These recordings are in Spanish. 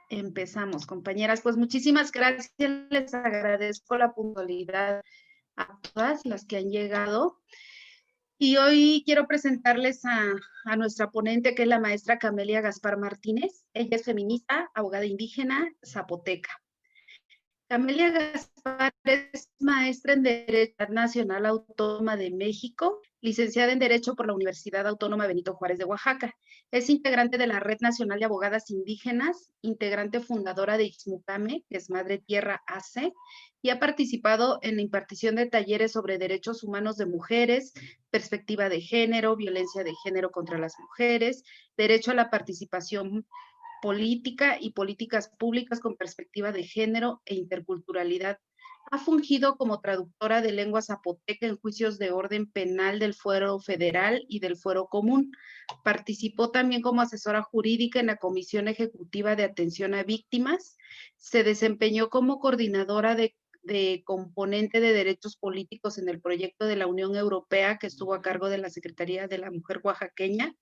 Empezamos, compañeras. Pues muchísimas gracias. Les agradezco la puntualidad a todas las que han llegado. Y hoy quiero presentarles a nuestra ponente, que es la maestra Camelia Gaspar Martínez. Ella es feminista, abogada indígena, zapoteca. Camelia Gaspar es maestra en Derecho Nacional Autónoma de México, licenciada en Derecho por la Universidad Autónoma Benito Juárez de Oaxaca. Es integrante de la Red Nacional de Abogadas Indígenas, integrante fundadora de Ixmucame, que es Madre Tierra AC, y ha participado en la impartición de talleres sobre derechos humanos de mujeres, perspectiva de género, violencia de género contra las mujeres, derecho a la participación política y políticas públicas con perspectiva de género e interculturalidad. Ha fungido como traductora de lengua zapoteca en juicios de orden penal del Fuero Federal y del Fuero Común. Participó también como asesora jurídica en la Comisión Ejecutiva de Atención a Víctimas. Se desempeñó como coordinadora de componente de derechos políticos en el proyecto de la Unión Europea que estuvo a cargo de la Secretaría de la Mujer Oaxaqueña,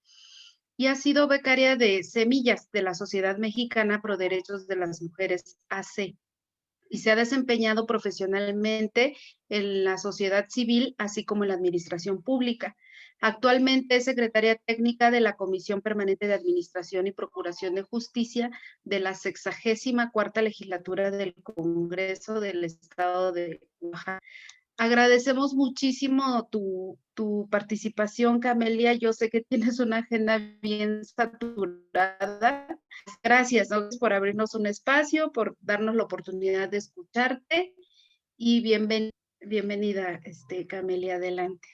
y ha sido becaria de Semillas de la Sociedad Mexicana Pro Derechos de las Mujeres AC, y se ha desempeñado profesionalmente en la sociedad civil, así como en la administración pública. Actualmente es secretaria técnica de la Comisión Permanente de Administración y Procuración de Justicia de la 64ª Legislatura del Congreso del Estado de Oaxaca. Agradecemos muchísimo tu participación, Camelia. Yo sé que tienes una agenda bien saturada. Gracias, ¿no?, por abrirnos un espacio, por darnos la oportunidad de escucharte, y bienvenida, Camelia, adelante.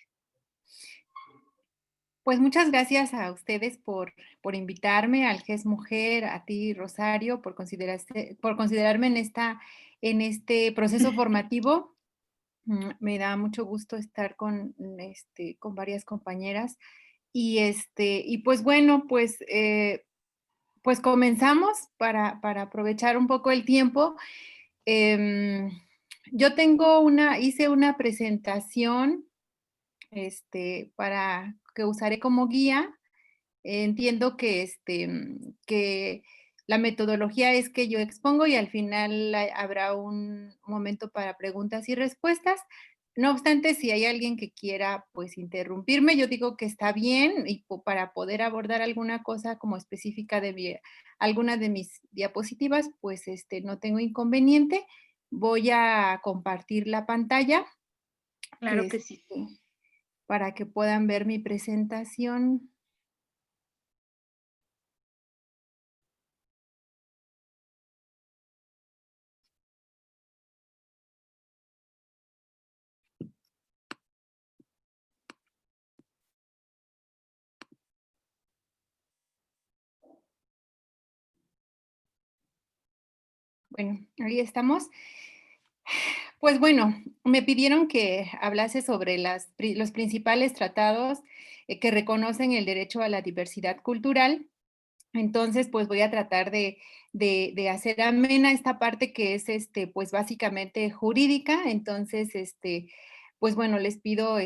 Pues muchas gracias a ustedes por invitarme, al GES Mujer, a ti, Rosario, por considerarme en este proceso formativo. Me da mucho gusto estar con varias compañeras. Y pues bueno, pues comenzamos para aprovechar un poco el tiempo. Em, yo hice una presentación para que usaré como guía. Entiendo que la metodología es que yo expongo y al final habrá un momento para preguntas y respuestas. No obstante, si hay alguien que quiera, pues, interrumpirme, yo digo que está bien y para poder abordar alguna cosa como específica de alguna de mis diapositivas, pues, no tengo inconveniente. Voy a compartir la pantalla, Claro que sí. para que puedan ver mi presentación. Bueno, ahí estamos. Pues bueno, me pidieron que hablase sobre los principales tratados que reconocen el derecho a la diversidad cultural. Entonces, pues voy a tratar de hacer amena esta parte que es, pues básicamente jurídica. Entonces, pues bueno, les pido,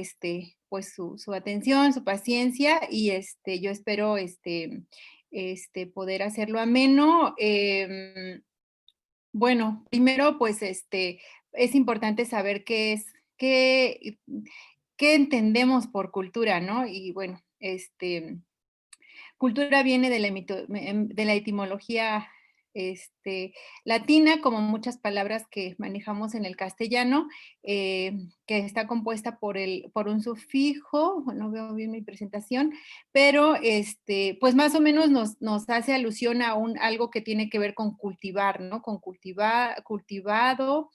pues su atención, su paciencia y yo espero, poder hacerlo ameno. Bueno, primero, pues, es importante saber qué entendemos por cultura, ¿no? Y bueno, cultura viene de la etimología, latina, como muchas palabras que manejamos en el castellano, que está compuesta por un sufijo. No veo bien mi presentación, pero, pues, más o menos nos hace alusión a algo que tiene que ver con cultivar, ¿no? Con cultivado,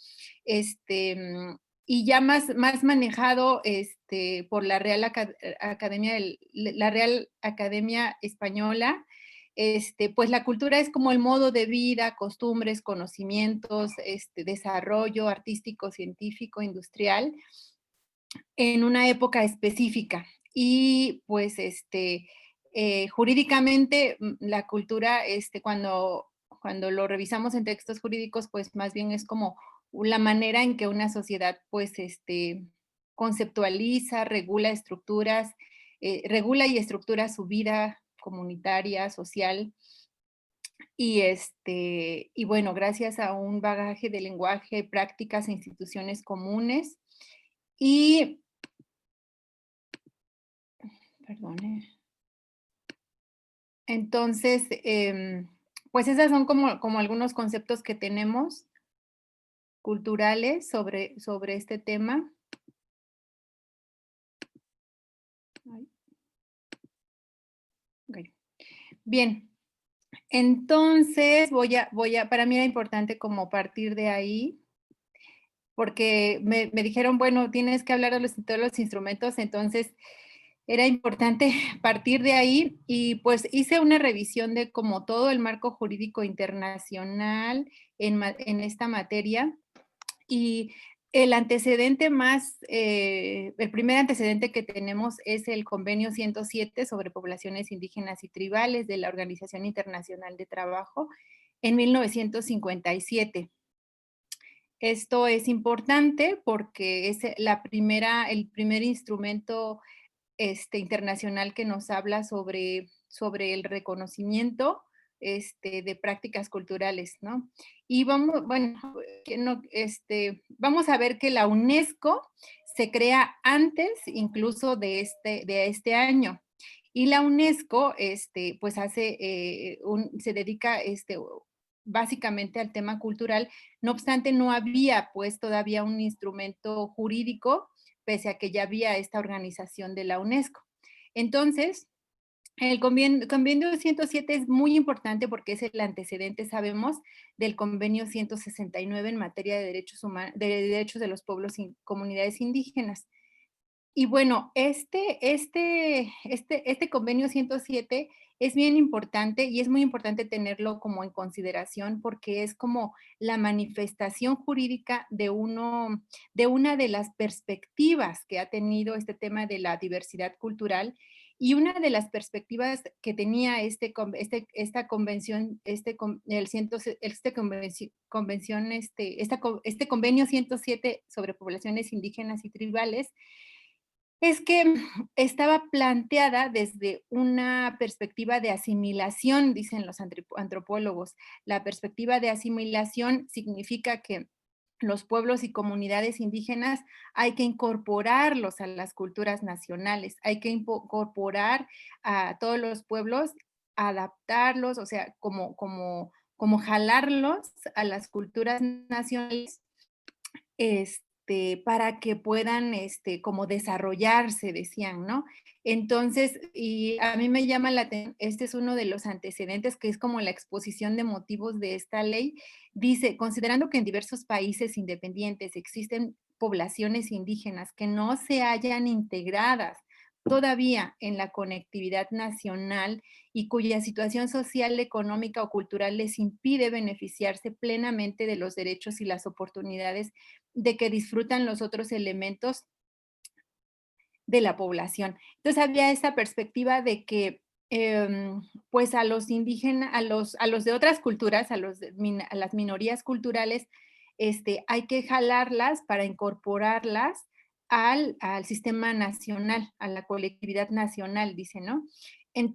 y ya más manejado, por la Real Academia Española. Pues la cultura es como el modo de vida, costumbres, conocimientos, desarrollo artístico, científico, industrial, en una época específica. Y pues, jurídicamente, la cultura, cuando lo revisamos en textos jurídicos, pues más bien es como la manera en que una sociedad, pues, conceptualiza, regula y estructura su vida comunitaria, social, y bueno, gracias a un bagaje de lenguaje, prácticas e instituciones comunes. Y, perdone. Entonces, pues esas son como algunos conceptos que tenemos culturales sobre este tema. Ay, okey. Bien, entonces para mí era importante como partir de ahí, porque me dijeron: "Bueno, tienes que hablar de todos los instrumentos", entonces era importante partir de ahí y, pues, hice una revisión de como todo el marco jurídico internacional en esta materia. Y el primer antecedente que tenemos es el Convenio 107 sobre poblaciones indígenas y tribales de la Organización Internacional de Trabajo en 1957. Esto es importante porque es el primer instrumento internacional que nos habla sobre el reconocimiento de prácticas culturales, ¿no? Y vamos a ver que la UNESCO se crea antes incluso de este año. Y la UNESCO, pues se dedica básicamente al tema cultural. No obstante, no había pues todavía un instrumento jurídico pese a que ya había esta organización de la UNESCO. Entonces, el convenio 107 es muy importante porque es el antecedente, sabemos, del convenio 169 en materia de derechos de los pueblos y comunidades indígenas. Y bueno, este convenio 107 es bien importante y es muy importante tenerlo como en consideración porque es como la manifestación jurídica de una de las perspectivas que ha tenido este tema de la diversidad cultural y una de las perspectivas que tenía esta convención, este convenio 107 sobre poblaciones indígenas y tribales es que estaba planteada desde una perspectiva de asimilación, dicen los antropólogos. La perspectiva de asimilación significa que los pueblos y comunidades indígenas hay que incorporarlos a las culturas nacionales, hay que incorporar a todos los pueblos, adaptarlos, o sea, como jalarlos a las culturas nacionales para que puedan, como desarrollarse, decían, ¿no? Entonces, y a mí me llama la atención, este es uno de los antecedentes, que es como la exposición de motivos de esta ley. Dice, considerando que en diversos países independientes existen poblaciones indígenas que no se hayan integradas todavía en la conectividad nacional y cuya situación social, económica o cultural les impide beneficiarse plenamente de los derechos y las oportunidades de que disfrutan los otros elementos de la población. Entonces había esa perspectiva de que pues a los indígenas, a los de otras culturas, a las minorías culturales, hay que jalarlas para incorporarlas al sistema nacional, a la colectividad nacional, dice, ¿no?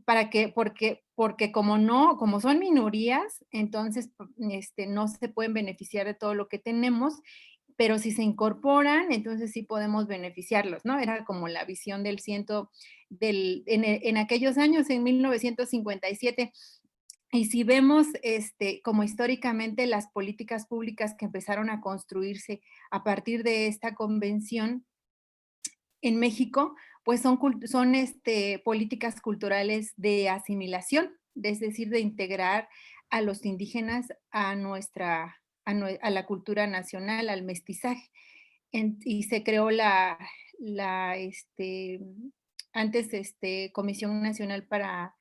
Porque como son minorías, entonces no se pueden beneficiar de todo lo que tenemos, pero si se incorporan, entonces sí podemos beneficiarlos, ¿no? Era como la visión en aquellos años, en 1957. Y si vemos como históricamente las políticas públicas que empezaron a construirse a partir de esta convención en México, pues son políticas culturales de asimilación, es decir, de integrar a los indígenas a la cultura nacional, al mestizaje. Y se creó la antes Comisión Nacional para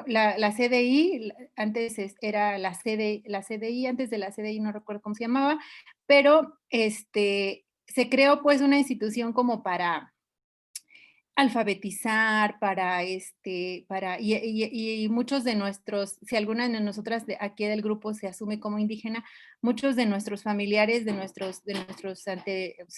la CDI, antes era la CDI, antes de la CDI no recuerdo cómo se llamaba, pero se creó pues una institución como para alfabetizar, y muchos de nuestros, si alguna de nosotras de aquí del grupo se asume como indígena, muchos de nuestros familiares, de nuestros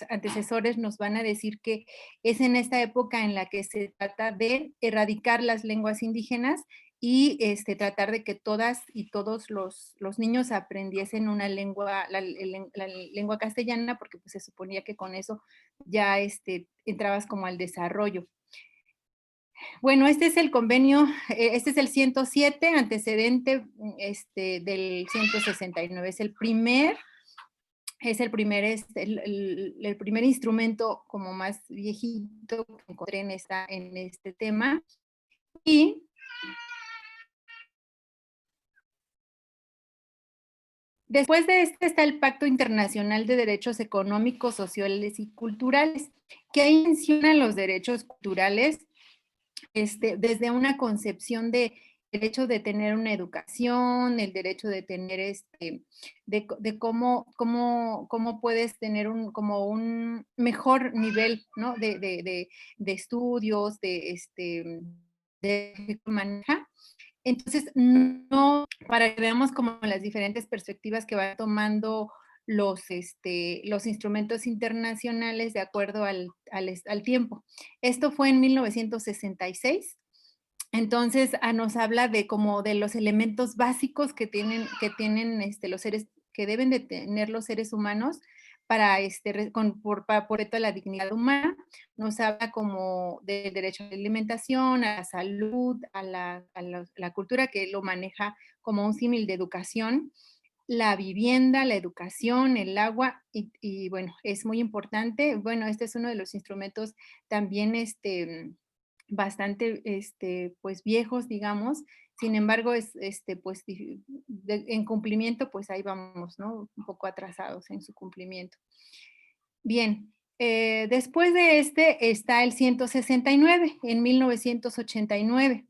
antecesores nos van a decir que es en esta época en la que se trata de erradicar las lenguas indígenas y tratar de que todas y todos los niños aprendiesen una lengua, la lengua castellana, porque pues, se suponía que con eso ya entrabas como al desarrollo. Bueno, este es el convenio, este es el 107, antecedente del 169. Es el primer, el primer instrumento como más viejito que encontré en este tema. Y después de este está el Pacto Internacional de Derechos Económicos, Sociales y Culturales, que ahí menciona los derechos culturales desde una concepción de derecho de tener una educación, el derecho de tener de cómo puedes tener como un mejor nivel, ¿no? De estudios, de maneja. Entonces, no, para que veamos como las diferentes perspectivas que van tomando los instrumentos internacionales de acuerdo al tiempo. Esto fue en 1966. Entonces, nos habla de como de los elementos básicos que tienen los seres, que deben de tener los seres humanos para por esto de la dignidad humana. Nos habla como del derecho a la alimentación, a la salud, la cultura, que lo maneja como un símil de educación, la vivienda, la educación, el agua, y bueno, es muy importante. Bueno, este es uno de los instrumentos también bastante pues viejos, digamos. Sin embargo, pues en cumplimiento, pues ahí vamos, ¿no? Un poco atrasados en su cumplimiento. Bien, después de está el 169, en 1989.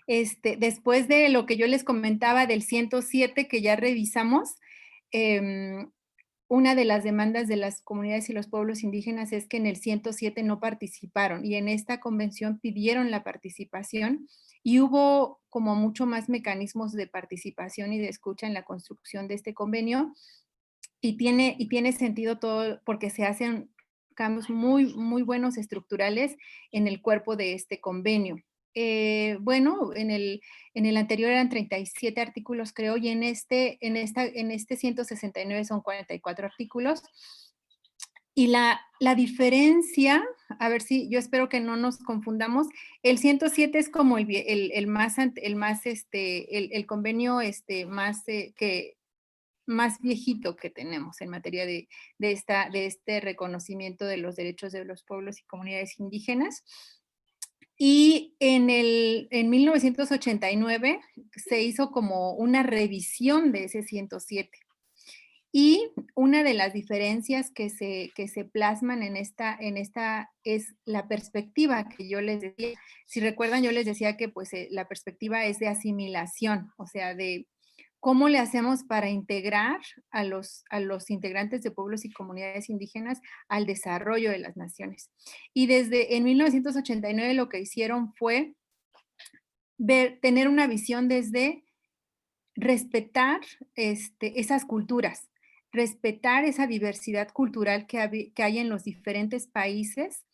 Después de lo que yo les comentaba del 107 que ya revisamos, una de las demandas de las comunidades y los pueblos indígenas es que en el 107 no participaron, y en esta convención pidieron la participación, y hubo como mucho más mecanismos de participación y de escucha en la construcción de este convenio, y tiene sentido todo porque se hacen cambios muy, muy buenos estructurales en el cuerpo de este convenio. Bueno, en el anterior eran 37 artículos, creo, y en este 169 son 44 artículos. Y la diferencia, a ver si, yo espero que no nos confundamos, el 107 es como el más, el convenio más, más viejito que tenemos en materia de este reconocimiento de los derechos de los pueblos y comunidades indígenas. Y en 1989 se hizo como una revisión de ese 107. Y una de las diferencias que se plasman en esta es la perspectiva que yo les decía. Si recuerdan, yo les decía que pues la perspectiva es de asimilación, o sea, de cómo le hacemos para integrar a los integrantes de pueblos y comunidades indígenas al desarrollo de las naciones. Y desde en 1989 lo que hicieron fue tener una visión desde respetar esas culturas, respetar esa diversidad cultural que hay en los diferentes países,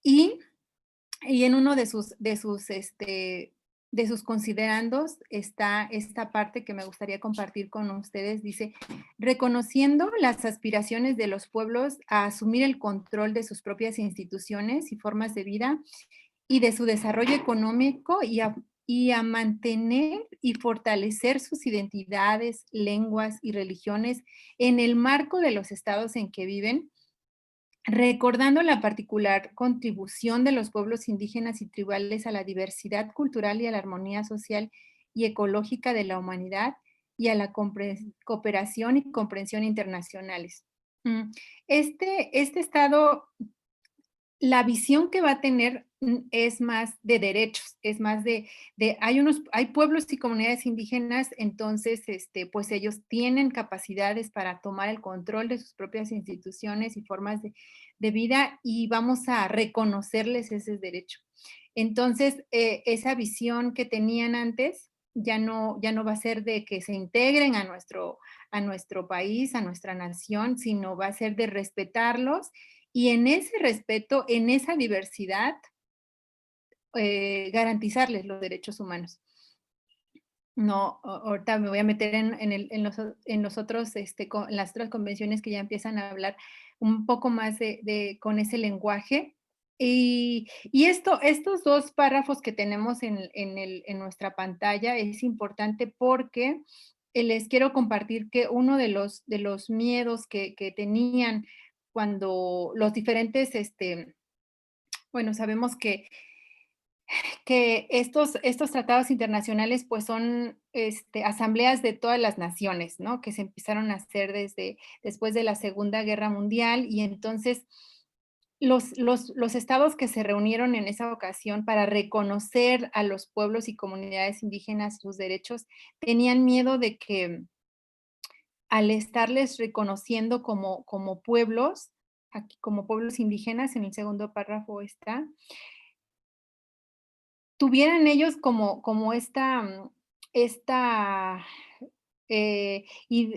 y en uno de sus considerandos está esta parte que me gustaría compartir con ustedes. Dice: reconociendo las aspiraciones de los pueblos a asumir el control de sus propias instituciones y formas de vida y de su desarrollo económico, y a mantener y fortalecer sus identidades, lenguas y religiones en el marco de los estados en que viven, recordando la particular contribución de los pueblos indígenas y tribales a la diversidad cultural y a la armonía social y ecológica de la humanidad, y a la cooperación y comprensión internacionales. Mm, este estado, la visión que va a tener es más de derechos, es más hay pueblos y comunidades indígenas, entonces, pues ellos tienen capacidades para tomar el control de sus propias instituciones y formas de vida, y vamos a reconocerles ese derecho. Entonces, esa visión que tenían antes ya no va a ser de que se integren a nuestro país, a nuestra nación, sino va a ser de respetarlos, y en ese respeto, en esa diversidad, garantizarles los derechos humanos. No, ahorita me voy a meter en los otros, en las otras convenciones que ya empiezan a hablar un poco más con ese lenguaje. Y estos dos párrafos que tenemos en nuestra pantalla es importante porque les quiero compartir que uno de los miedos que tenían cuando los diferentes, bueno, sabemos que estos tratados internacionales, pues, son, asambleas de todas las naciones, ¿no? Que se empezaron a hacer desde después de la Segunda Guerra Mundial, y entonces los estados que se reunieron en esa ocasión para reconocer a los pueblos y comunidades indígenas sus derechos, tenían miedo de que al estarles reconociendo como pueblos, aquí como pueblos indígenas, en el segundo párrafo está, tuvieran ellos como esta, y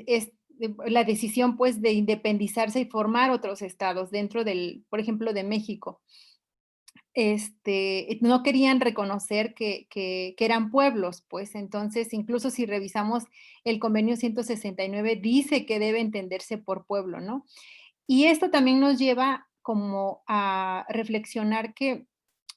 la decisión, pues, de independizarse y formar otros estados dentro del, por ejemplo, de México. No querían reconocer que eran pueblos, pues, entonces, incluso si revisamos el convenio 169, dice que debe entenderse por pueblo, ¿no? Y esto también nos lleva como a reflexionar que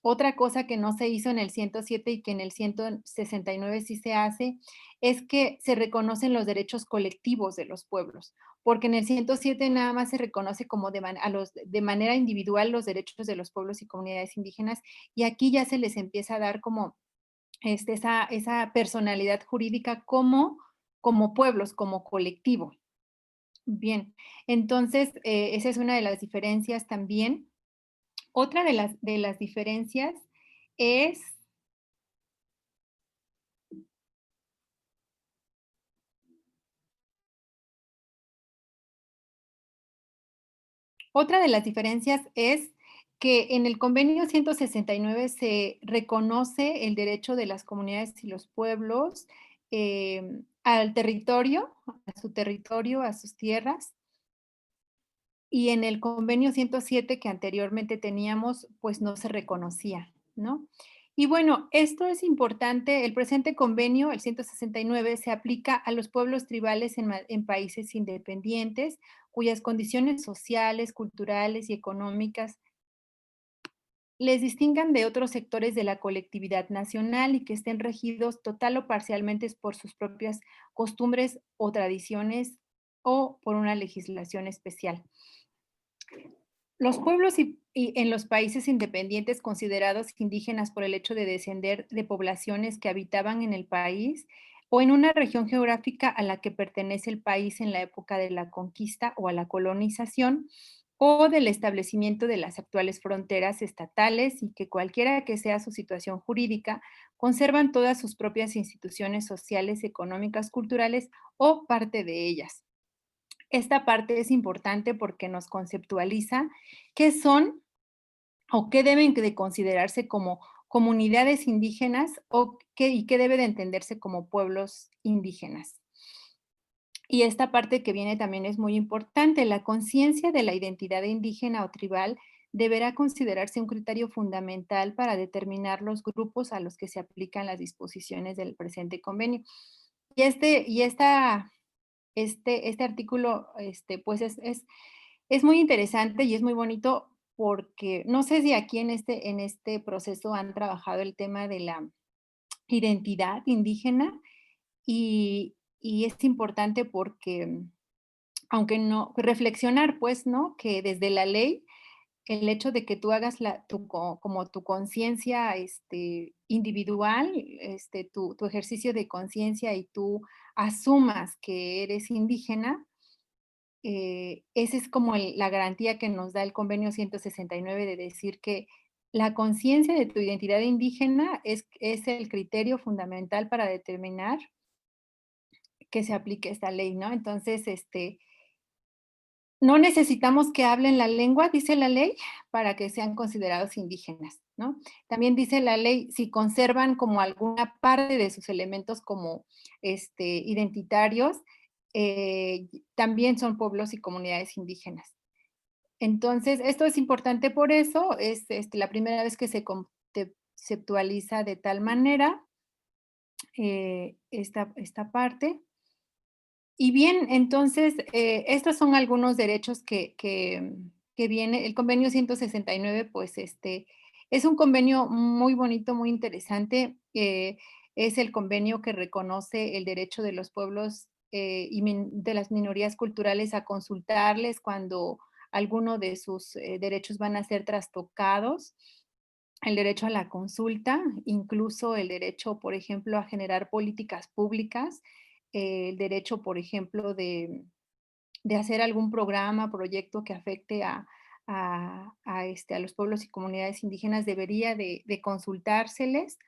otra cosa que no se hizo en el 107 y que en el 169 sí se hace, es que se reconocen los derechos colectivos de los pueblos, porque en el 107 nada más se reconoce como de manera individual los derechos de los pueblos y comunidades indígenas, y aquí ya se les empieza a dar como esa personalidad jurídica como pueblos, como colectivo. Bien, entonces, esa es una de las diferencias también. Otra de las diferencias es otra de las diferencias es que en el convenio 169 se reconoce el derecho de las comunidades y los pueblos, al territorio, a su territorio, a sus tierras. Y en el convenio 107 que anteriormente teníamos, pues no se reconocía, ¿no? Y bueno, esto es importante. El presente convenio, el 169, se aplica a los pueblos tribales en países independientes, cuyas condiciones sociales, culturales y económicas les distingan de otros sectores de la colectividad nacional y que estén regidos total o parcialmente por sus propias costumbres o tradiciones o por una legislación especial. Los pueblos y en los países independientes considerados indígenas por el hecho de descender de poblaciones que habitaban en el país o en una región geográfica a la que pertenece el país en la época de la conquista o a la colonización o del establecimiento de las actuales fronteras estatales y que cualquiera que sea su situación jurídica, conservan todas sus propias instituciones sociales, económicas, culturales o parte de ellas. Esta parte es importante porque nos conceptualiza qué son o qué deben de considerarse como comunidades indígenas y qué debe de entenderse como pueblos indígenas. Y esta parte que viene también es muy importante. La conciencia de la identidad indígena o tribal deberá considerarse un criterio fundamental para determinar los grupos a los que se aplican las disposiciones del presente convenio. Este artículo, pues es muy interesante y es muy bonito porque no sé si aquí en este proceso han trabajado el tema de la identidad indígena y es importante porque, aunque no, reflexionar, pues, ¿no? Que desde la ley, el hecho de que tú hagas como tu conciencia individual, tu ejercicio de conciencia y tú asumas que eres indígena, esa es como la garantía que nos da el convenio 169 de decir que la conciencia de tu identidad indígena es el criterio fundamental para determinar que se aplique esta ley, ¿no? Entonces, no necesitamos que hablen la lengua, dice la ley, para que sean considerados indígenas, ¿no? También dice la ley, si conservan como alguna parte de sus elementos como identitarios, también son pueblos y comunidades indígenas. Entonces, esto es importante por eso, es la primera vez que conceptualiza de tal manera esta parte. Y bien, entonces, estos son algunos derechos que viene. El convenio 169, pues, es un convenio muy bonito, muy interesante. Es el convenio que reconoce el derecho de los pueblos y de las minorías culturales a consultarles cuando alguno de sus derechos van a ser trastocados. El derecho a la consulta, incluso el derecho, por ejemplo, a generar políticas públicas, el derecho, por ejemplo, de hacer algún programa, proyecto que afecte a los pueblos y comunidades indígenas, debería de consultárseles.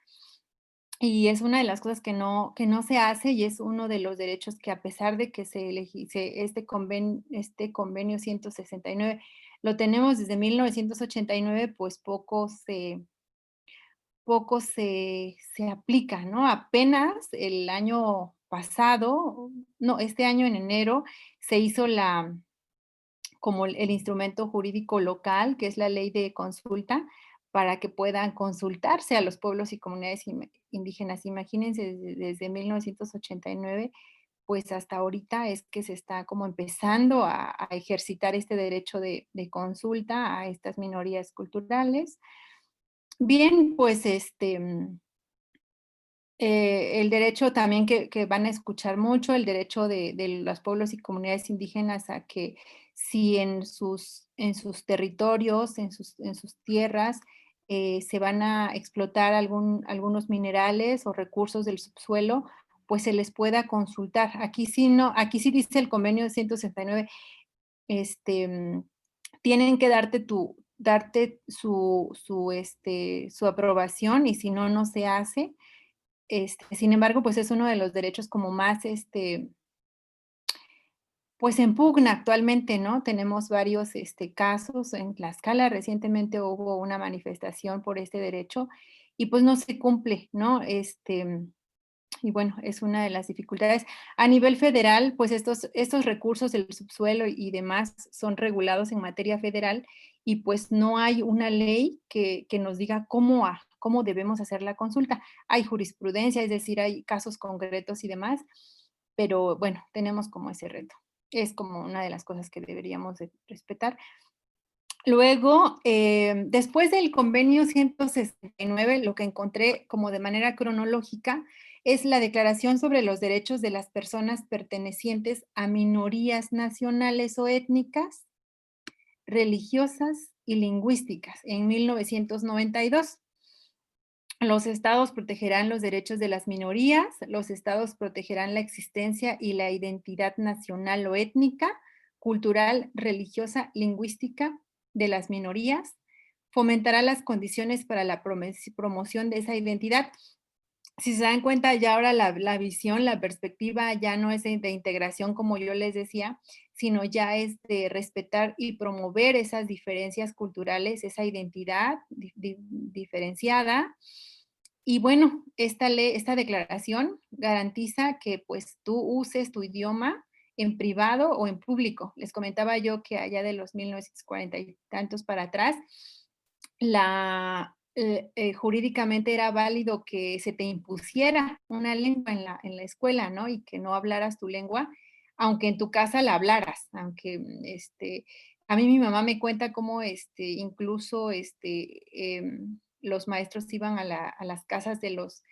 Y es una de las cosas que no se hace, y es uno de los derechos que, a pesar de que este convenio 169 lo tenemos desde 1989, pues poco se aplica, ¿no? Apenas el año pasado, no, este año en enero, se hizo como el instrumento jurídico local, que es la ley de consulta, para que puedan consultarse a los pueblos y comunidades indígenas. Imagínense, desde 1989, pues hasta ahorita es que se está como empezando a ejercitar este derecho de consulta a estas minorías culturales. Bien, pues el derecho también que van a escuchar mucho, el derecho de los pueblos y comunidades indígenas a que, si en sus territorios, en sus tierras, se van a explotar algunos minerales o recursos del subsuelo, pues se les pueda consultar. Aquí sí no, aquí sí dice el convenio 169, este, mm, tienen que darte su aprobación, y si no, no se hace. Sin embargo, pues es uno de los derechos como más, pues en pugna actualmente, ¿no? Tenemos varios casos en Tlaxcala. Recientemente hubo una manifestación por este derecho y pues no se cumple, ¿no? Y bueno, es una de las dificultades. A nivel federal, pues estos recursos del subsuelo y demás son regulados en materia federal, y pues no hay una ley que nos diga cómo debemos hacer la consulta. Hay jurisprudencia, es decir, hay casos concretos y demás, pero bueno, tenemos como ese reto. Es como una de las cosas que deberíamos de respetar. Luego, después del convenio 169, lo que encontré como de manera cronológica es la Declaración sobre los Derechos de las Personas Pertenecientes a Minorías Nacionales o Étnicas, Religiosas y Lingüísticas, en 1992. Los estados protegerán los derechos de las minorías, los estados protegerán la existencia y la identidad nacional o étnica, cultural, religiosa, lingüística de las minorías, fomentará las condiciones para la promoción de esa identidad. Si se dan cuenta, ya ahora la visión, la perspectiva ya no es de integración, como yo les decía, sino ya es de respetar y promover esas diferencias culturales, esa identidad diferenciada. Y bueno, esta declaración garantiza que pues tú uses tu idioma en privado o en público. Les comentaba yo que allá de los 1940 y tantos para atrás, jurídicamente era válido que se te impusiera una lengua en la escuela, ¿no? Y que no hablaras tu lengua, aunque en tu casa la hablaras, aunque, a mí mi mamá me cuenta cómo, incluso, los maestros iban a las casas de los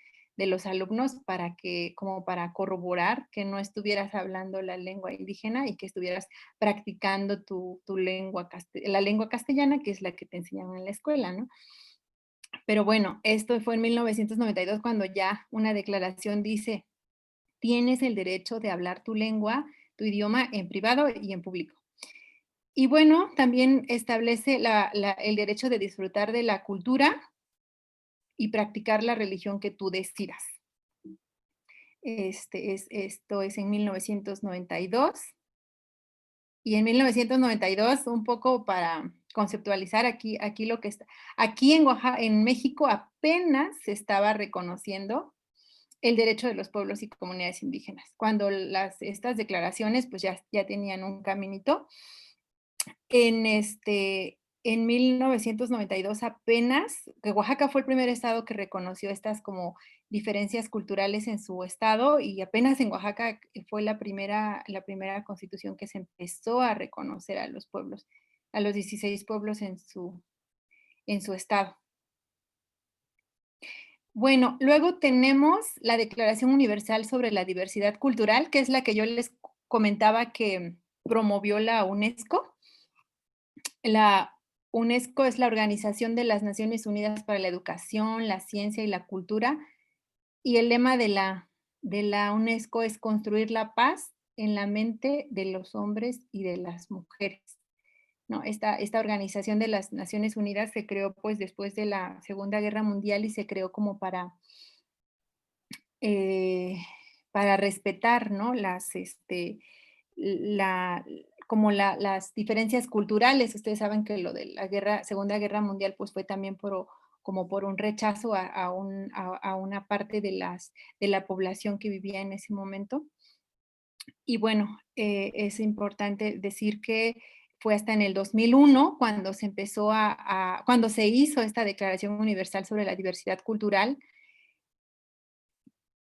alumnos como para corroborar que no estuvieras hablando la lengua indígena y que estuvieras practicando la lengua castellana, que es la que te enseñan en la escuela, ¿no? Pero bueno, esto fue en 1992, cuando ya una declaración dice: tienes el derecho de hablar tu lengua, tu idioma, en privado y en público. Y bueno, también establece el derecho de disfrutar de la cultura y practicar la religión que tú decidas. Esto es en 1992. Y en 1992, un poco para conceptualizar aquí lo que está, aquí en Oaxaca, en México, apenas se estaba reconociendo el derecho de los pueblos y comunidades indígenas, cuando estas declaraciones pues ya tenían un caminito. En en 1992 apenas, que Oaxaca fue el primer estado que reconoció estas como diferencias culturales en su estado y apenas en Oaxaca fue la primera constitución que se empezó a reconocer a los pueblos, a los 16 pueblos en su estado. Bueno, luego tenemos la Declaración Universal sobre la Diversidad Cultural, que es la que yo les comentaba que promovió la UNESCO. La UNESCO es la Organización de las Naciones Unidas para la Educación, la Ciencia y la Cultura, y el lema de la UNESCO es construir la paz en la mente de los hombres y de las mujeres, ¿no? Esta Organización de las Naciones Unidas se creó, pues, después de la Segunda Guerra Mundial y se creó como eh, para respetar, ¿no? La como las diferencias culturales. Ustedes saben que lo de la Segunda Guerra Mundial, pues, fue también como por un rechazo a una parte de la población que vivía en ese momento. Y bueno, es importante decir que fue hasta en el 2001 cuando se empezó cuando se hizo esta Declaración Universal sobre la Diversidad Cultural,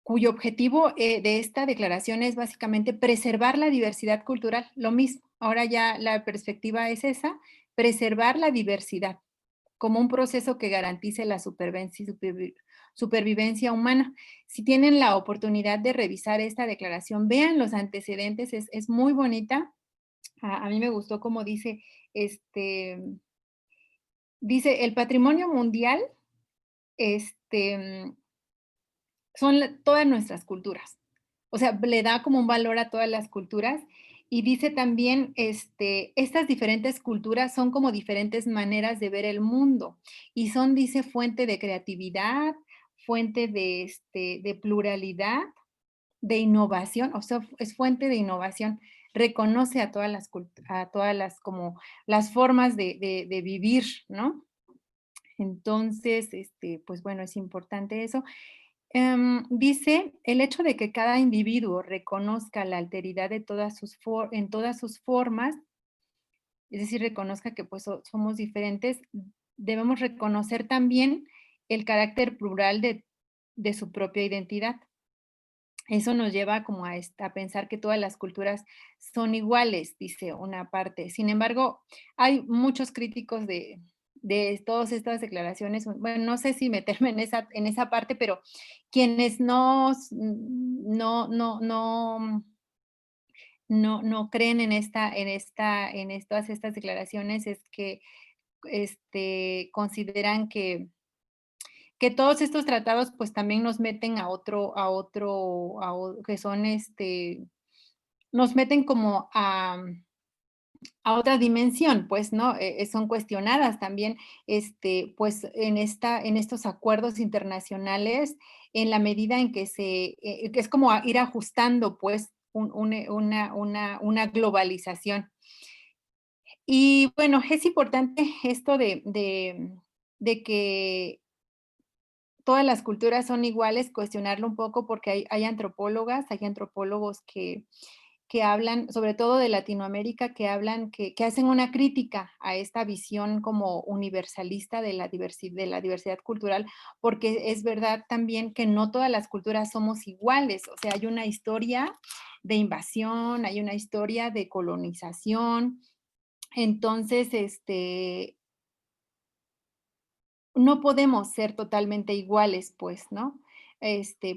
cuyo objetivo, de esta declaración es básicamente preservar la diversidad cultural, lo mismo. Ahora ya la perspectiva es esa, preservar la diversidad como un proceso que garantice la supervivencia humana. Si tienen la oportunidad de revisar esta declaración, vean los antecedentes, es muy bonita. A mí me gustó como dice: "El patrimonio mundial, este, son todas nuestras culturas". O sea, le da como un valor a todas las culturas y dice también, estas diferentes culturas son como diferentes maneras de ver el mundo y son, dice, fuente de creatividad, fuente de pluralidad, de innovación, o sea, es fuente de innovación. Reconoce a todas las como las formas de vivir, ¿no? Entonces, pues bueno, es importante eso. Dice, el hecho de que cada individuo reconozca la alteridad de en todas sus formas, es decir, reconozca que pues somos diferentes, debemos reconocer también el carácter plural de su propia identidad. Eso nos lleva como a pensar que todas las culturas son iguales, dice una parte. Sin embargo, hay muchos críticos de todas estas declaraciones. Bueno, no sé si meterme en esa parte, pero quienes no creen en todas estas declaraciones es que consideran que todos estos tratados, pues, también nos meten que son, nos meten como a otra dimensión, pues, ¿no? Son cuestionadas también, pues, en estos acuerdos internacionales, en la medida en que es como ir ajustando, pues, una globalización. Y bueno, es importante esto de que todas las culturas son iguales, cuestionarlo un poco porque hay antropólogas, hay antropólogos que hablan, sobre todo de Latinoamérica, que hablan, que hacen una crítica a esta visión como universalista de la diversidad cultural, porque es verdad también que no todas las culturas somos iguales, o sea, hay una historia de invasión, hay una historia de colonización, entonces, no podemos ser totalmente iguales, pues, ¿no?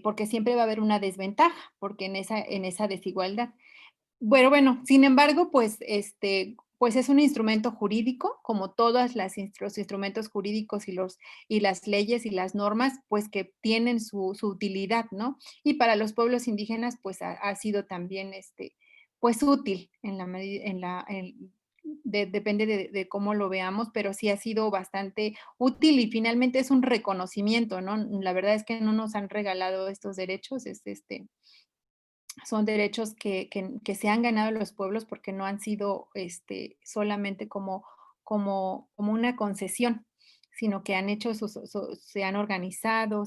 Porque siempre va a haber una desventaja, porque en esa desigualdad. Bueno, sin embargo, pues es un instrumento jurídico, como todas los instrumentos jurídicos y las leyes y las normas, pues que tienen su utilidad, ¿no? Y para los pueblos indígenas, pues ha sido también, pues útil en la medida, depende de cómo lo veamos, pero sí ha sido bastante útil y finalmente es un reconocimiento, ¿no? La verdad es que no nos han regalado estos derechos, son derechos que se han ganado los pueblos porque no han sido, solamente como una concesión, sino que han hecho se han organizado,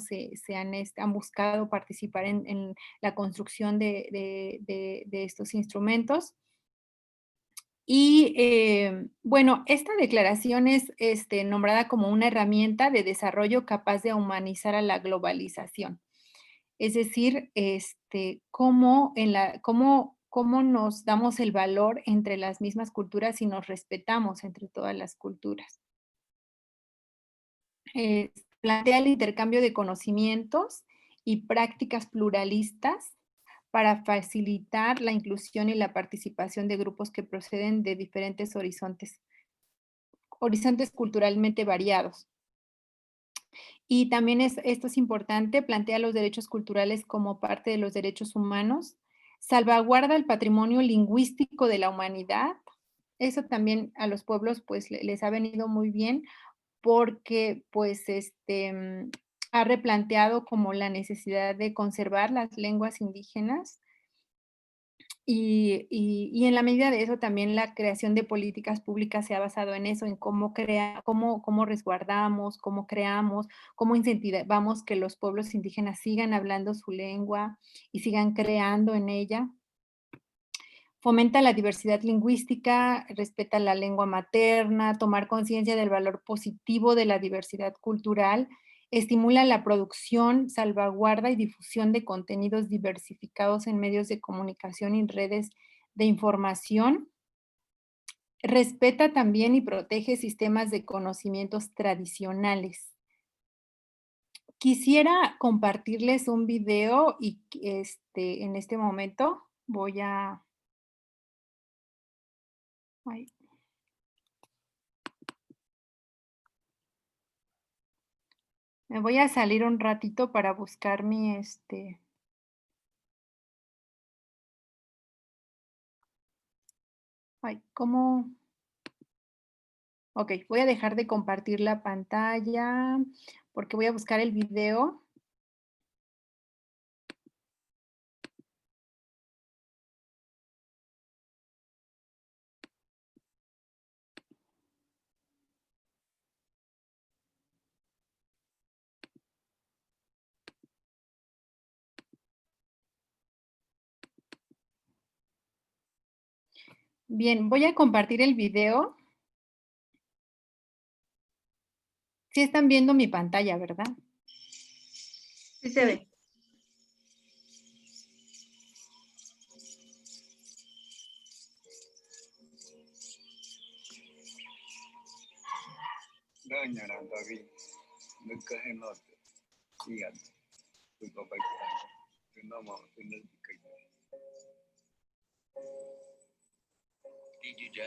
han buscado participar en la construcción de estos instrumentos. Y bueno, esta declaración es nombrada como una herramienta de desarrollo capaz de humanizar a la globalización. Es decir, cómo nos damos el valor entre las mismas culturas y nos respetamos entre todas las culturas. Plantea el intercambio de conocimientos y prácticas pluralistas para facilitar la inclusión y la participación de grupos que proceden de diferentes horizontes culturalmente variados. Y también esto es importante, plantea los derechos culturales como parte de los derechos humanos, salvaguarda el patrimonio lingüístico de la humanidad. Eso también a los pueblos pues les ha venido muy bien porque pues ha replanteado como la necesidad de conservar las lenguas indígenas y en la medida de eso, también la creación de políticas públicas se ha basado en eso, en cómo resguardamos, cómo creamos, cómo incentivamos que los pueblos indígenas sigan hablando su lengua y sigan creando en ella. Fomenta la diversidad lingüística, respeta la lengua materna, tomar conciencia del valor positivo de la diversidad cultural, estimula la producción, salvaguarda y difusión de contenidos diversificados en medios de comunicación y redes de información. Respeta también y protege sistemas de conocimientos tradicionales. Quisiera compartirles un video y en este momento voy a... Ay. Me voy a salir un ratito para buscar mi, ay, ¿cómo? Ok, voy a dejar de compartir la pantalla porque voy a buscar el video. Bien, voy a compartir el video. Sí están viendo mi pantalla, ¿verdad? Sí se ve.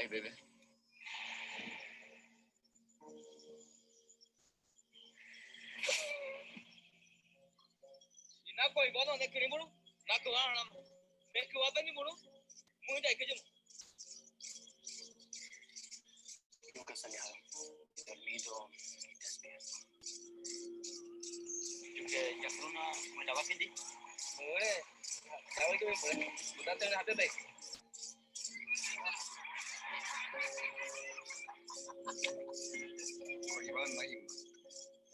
Bebé. Koy bono ne kini bulu na ko ana me ko wa bani bulu mu dai ke jum nunca salía dormido y despierto yo que ya fruna me la va a pedir oye ya voy que me puede usted te hace de oye van ahí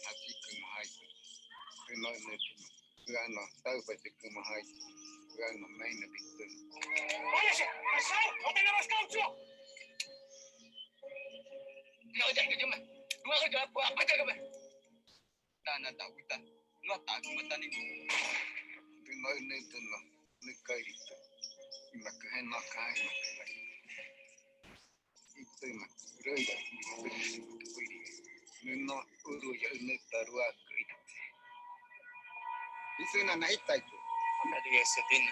aquí como hay no gano tal vez como hay gano main bit ¡Váyase! ¡Pasado! ¡No tenemos caucho! No, ya que yo me... Luego yo puedo apagar que me... Tana ta wita. No ta como tan ni. No ni tu no. Ni cairito. Y me cae no cae me cae. Y tu me ruida. No uru ya ni tarua caído. Dice una naita yo. Nadie se tiene.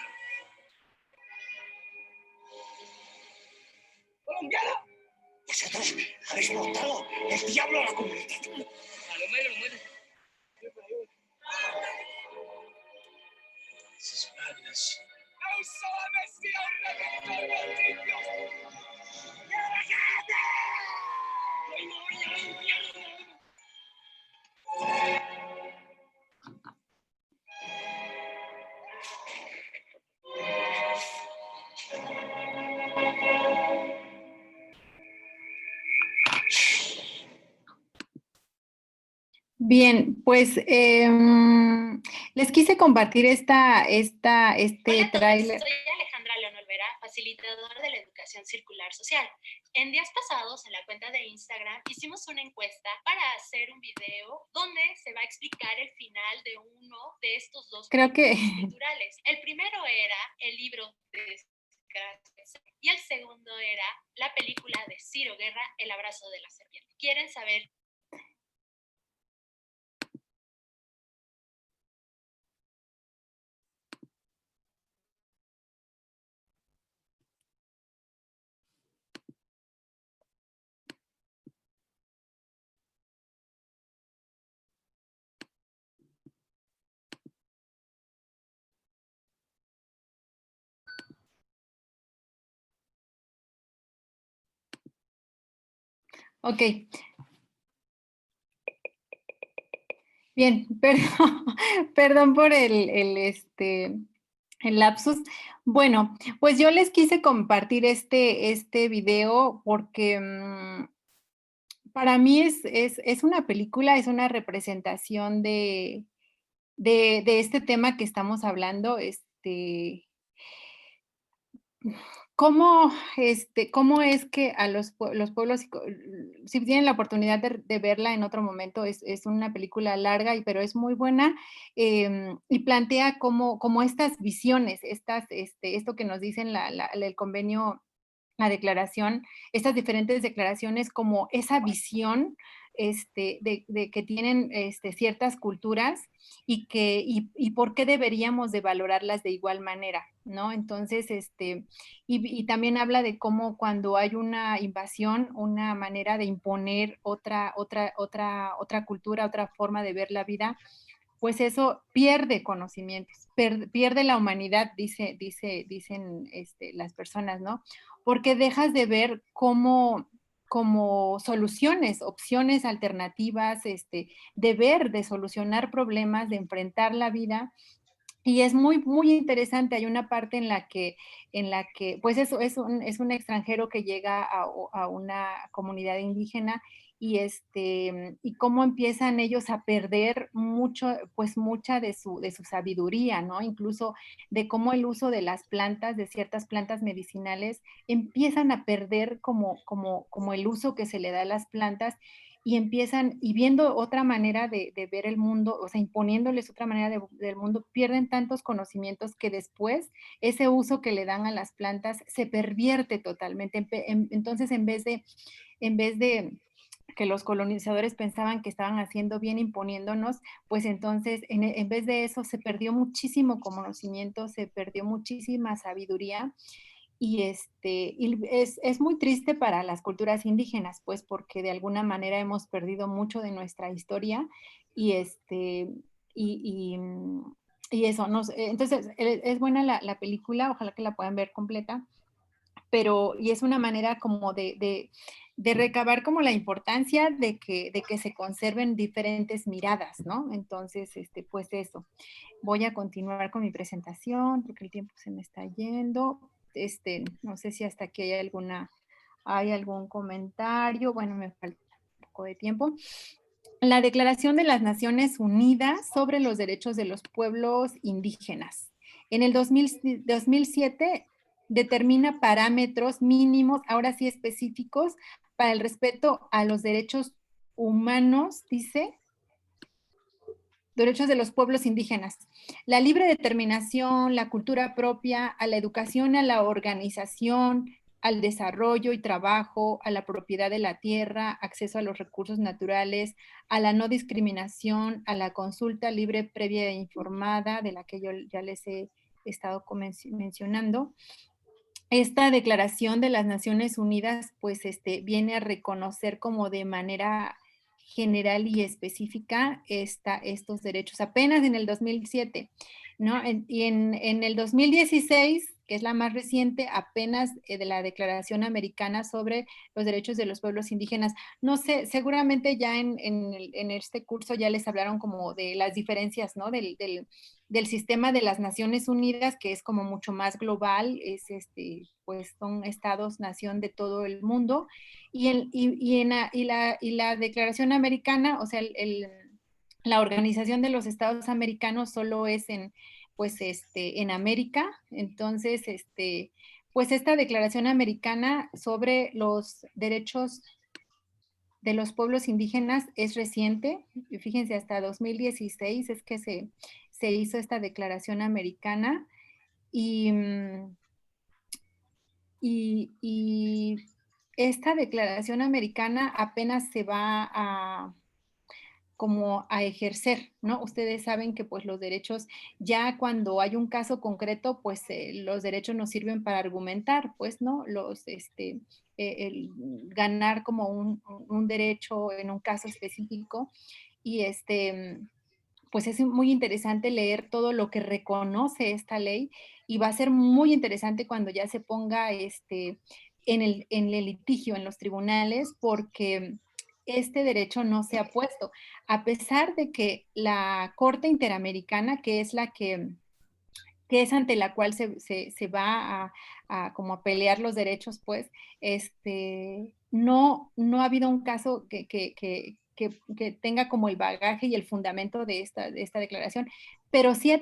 ¡Colombiano! Vosotros habéis montado el diablo a la comunidad. A lo menos. Sus madres. ¡No sabes si ahora me estoy volviendo! Bien, pues les quise compartir este tráiler. Soy Alejandra León Olvera, facilitadora de la educación circular social. En días pasados, en la cuenta de Instagram, hicimos una encuesta para hacer un video donde se va a explicar el final de uno de estos dos Creo culturales. El primero era el libro de y el segundo era la película de Ciro Guerra, El abrazo de la serpiente. ¿Quieren saber? Ok. Bien, perdón por el lapsus. Bueno, pues yo les quise compartir este video porque para mí es una película, es una representación de este tema que estamos hablando, ¿cómo es que a los pueblos, si tienen la oportunidad de verla en otro momento, es una película larga, pero es muy buena, y plantea como estas visiones, esto que nos dicen el convenio, la declaración, estas diferentes declaraciones, como esa visión de que tienen ciertas culturas y por qué deberíamos de valorarlas de igual manera, ¿no? Entonces, y también habla de cómo cuando hay una invasión, una manera de imponer otra cultura, otra forma de ver la vida, pues eso pierde conocimientos, pierde la humanidad, dicen las personas, ¿no? Porque dejas de ver como soluciones, opciones alternativas, de solucionar problemas, de enfrentar la vida. Y es muy, muy interesante. Hay una parte en la que pues eso es un extranjero que llega a una comunidad indígena y cómo empiezan ellos a perder mucho, pues mucha de su sabiduría, ¿no? Incluso de cómo el uso de las plantas, de ciertas plantas medicinales, empiezan a perder como el uso que se le da a las plantas y empiezan, y viendo otra manera de ver el mundo, o sea, imponiéndoles otra manera del mundo, pierden tantos conocimientos que después ese uso que le dan a las plantas se pervierte totalmente. Entonces, en vez de que los colonizadores pensaban que estaban haciendo bien imponiéndonos, pues entonces en vez de eso se perdió muchísimo conocimiento, se perdió muchísima sabiduría y es muy triste para las culturas indígenas, pues porque de alguna manera hemos perdido mucho de nuestra historia y y, y, mm, y eso, entonces es buena la película, ojalá que la puedan ver completa, y es una manera como de recabar como la importancia de que se conserven diferentes miradas, ¿no? Entonces, pues eso. Voy a continuar con mi presentación porque el tiempo se me está yendo. No sé si hasta aquí hay algún comentario. Bueno, me falta un poco de tiempo. La Declaración de las Naciones Unidas sobre los Derechos de los Pueblos Indígenas. En el 2007 determina parámetros mínimos, ahora sí específicos, para el respeto a los derechos humanos, dice, derechos de los pueblos indígenas, la libre determinación, la cultura propia, a la educación, a la organización, al desarrollo y trabajo, a la propiedad de la tierra, acceso a los recursos naturales, a la no discriminación, a la consulta libre, previa e informada, de la que yo ya les he estado mencionando. Esta declaración de las Naciones Unidas, pues, viene a reconocer como de manera general y específica estos derechos, apenas en el 2007, ¿no? Y en el 2016, que es la más reciente, apenas de la Declaración Americana sobre los Derechos de los Pueblos Indígenas. No sé, seguramente ya en este curso ya les hablaron como de las diferencias, ¿no? Del sistema de las Naciones Unidas, que es como mucho más global, pues son estados-nación de todo el mundo, y la Declaración Americana, o sea, la Organización de los Estados Americanos solo es pues en América. Entonces, pues esta Declaración Americana sobre los derechos de los pueblos indígenas es reciente. Fíjense, hasta 2016 es que se hizo esta Declaración Americana y, y esta Declaración Americana apenas se va a como a ejercer, ¿no? Ustedes saben que pues los derechos, ya cuando hay un caso concreto, pues los derechos nos sirven para argumentar, pues, ¿no? El ganar como un derecho en un caso específico y pues es muy interesante leer todo lo que reconoce esta ley y va a ser muy interesante cuando ya se ponga en el litigio, en los tribunales, porque este derecho no se ha puesto, a pesar de que la Corte Interamericana, que es que es ante la cual se va a como a pelear los derechos, pues, no ha habido un caso que tenga como el bagaje y el fundamento de esta declaración, pero sí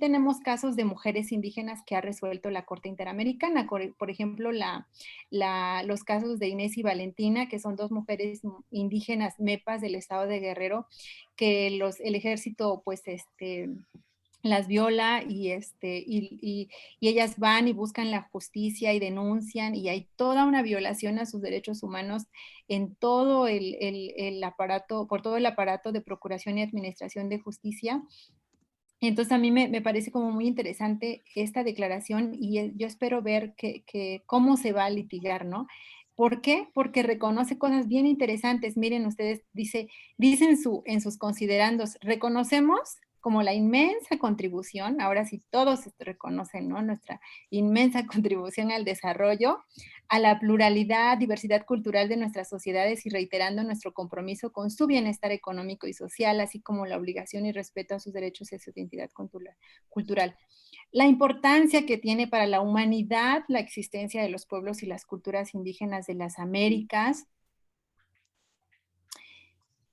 tenemos casos de mujeres indígenas que ha resuelto la Corte Interamericana, por ejemplo, los casos de Inés y Valentina, que son dos mujeres indígenas mepas del estado de Guerrero, que el ejército, pues, las viola y ellas van y buscan la justicia y denuncian y hay toda una violación a sus derechos humanos en todo el aparato, por todo el aparato de procuración y administración de justicia. Entonces a mí me parece como muy interesante esta declaración y yo espero ver cómo se va a litigar, ¿no? ¿Por qué? Porque reconoce cosas bien interesantes. Miren ustedes, dice en sus considerandos, reconocemos como la inmensa contribución, ahora sí todos reconocen, ¿no? Nuestra inmensa contribución al desarrollo, a la pluralidad, diversidad cultural de nuestras sociedades y reiterando nuestro compromiso con su bienestar económico y social, así como la obligación y respeto a sus derechos y a su identidad cultural. La importancia que tiene para la humanidad la existencia de los pueblos y las culturas indígenas de las Américas.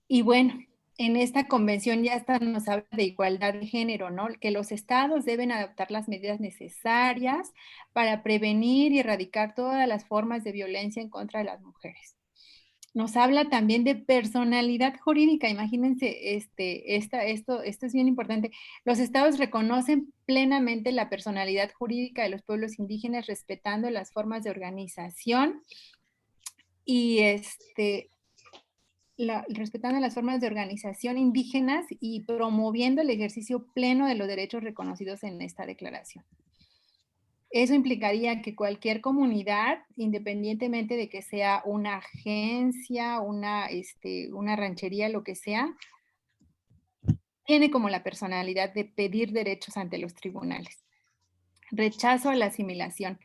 Y bueno, en esta convención ya hasta nos habla de igualdad de género, ¿no? Que los estados deben adaptar las medidas necesarias para prevenir y erradicar todas las formas de violencia en contra de las mujeres. Nos habla también de personalidad jurídica. Imagínense, esto es bien importante. Los estados reconocen plenamente la personalidad jurídica de los pueblos indígenas, respetando las formas de organización y respetando las formas de organización indígenas y promoviendo el ejercicio pleno de los derechos reconocidos en esta declaración. Eso implicaría que cualquier comunidad, independientemente de que sea una agencia, una ranchería, lo que sea, tiene como la personalidad de pedir derechos ante los tribunales. Rechazo a la asimilación.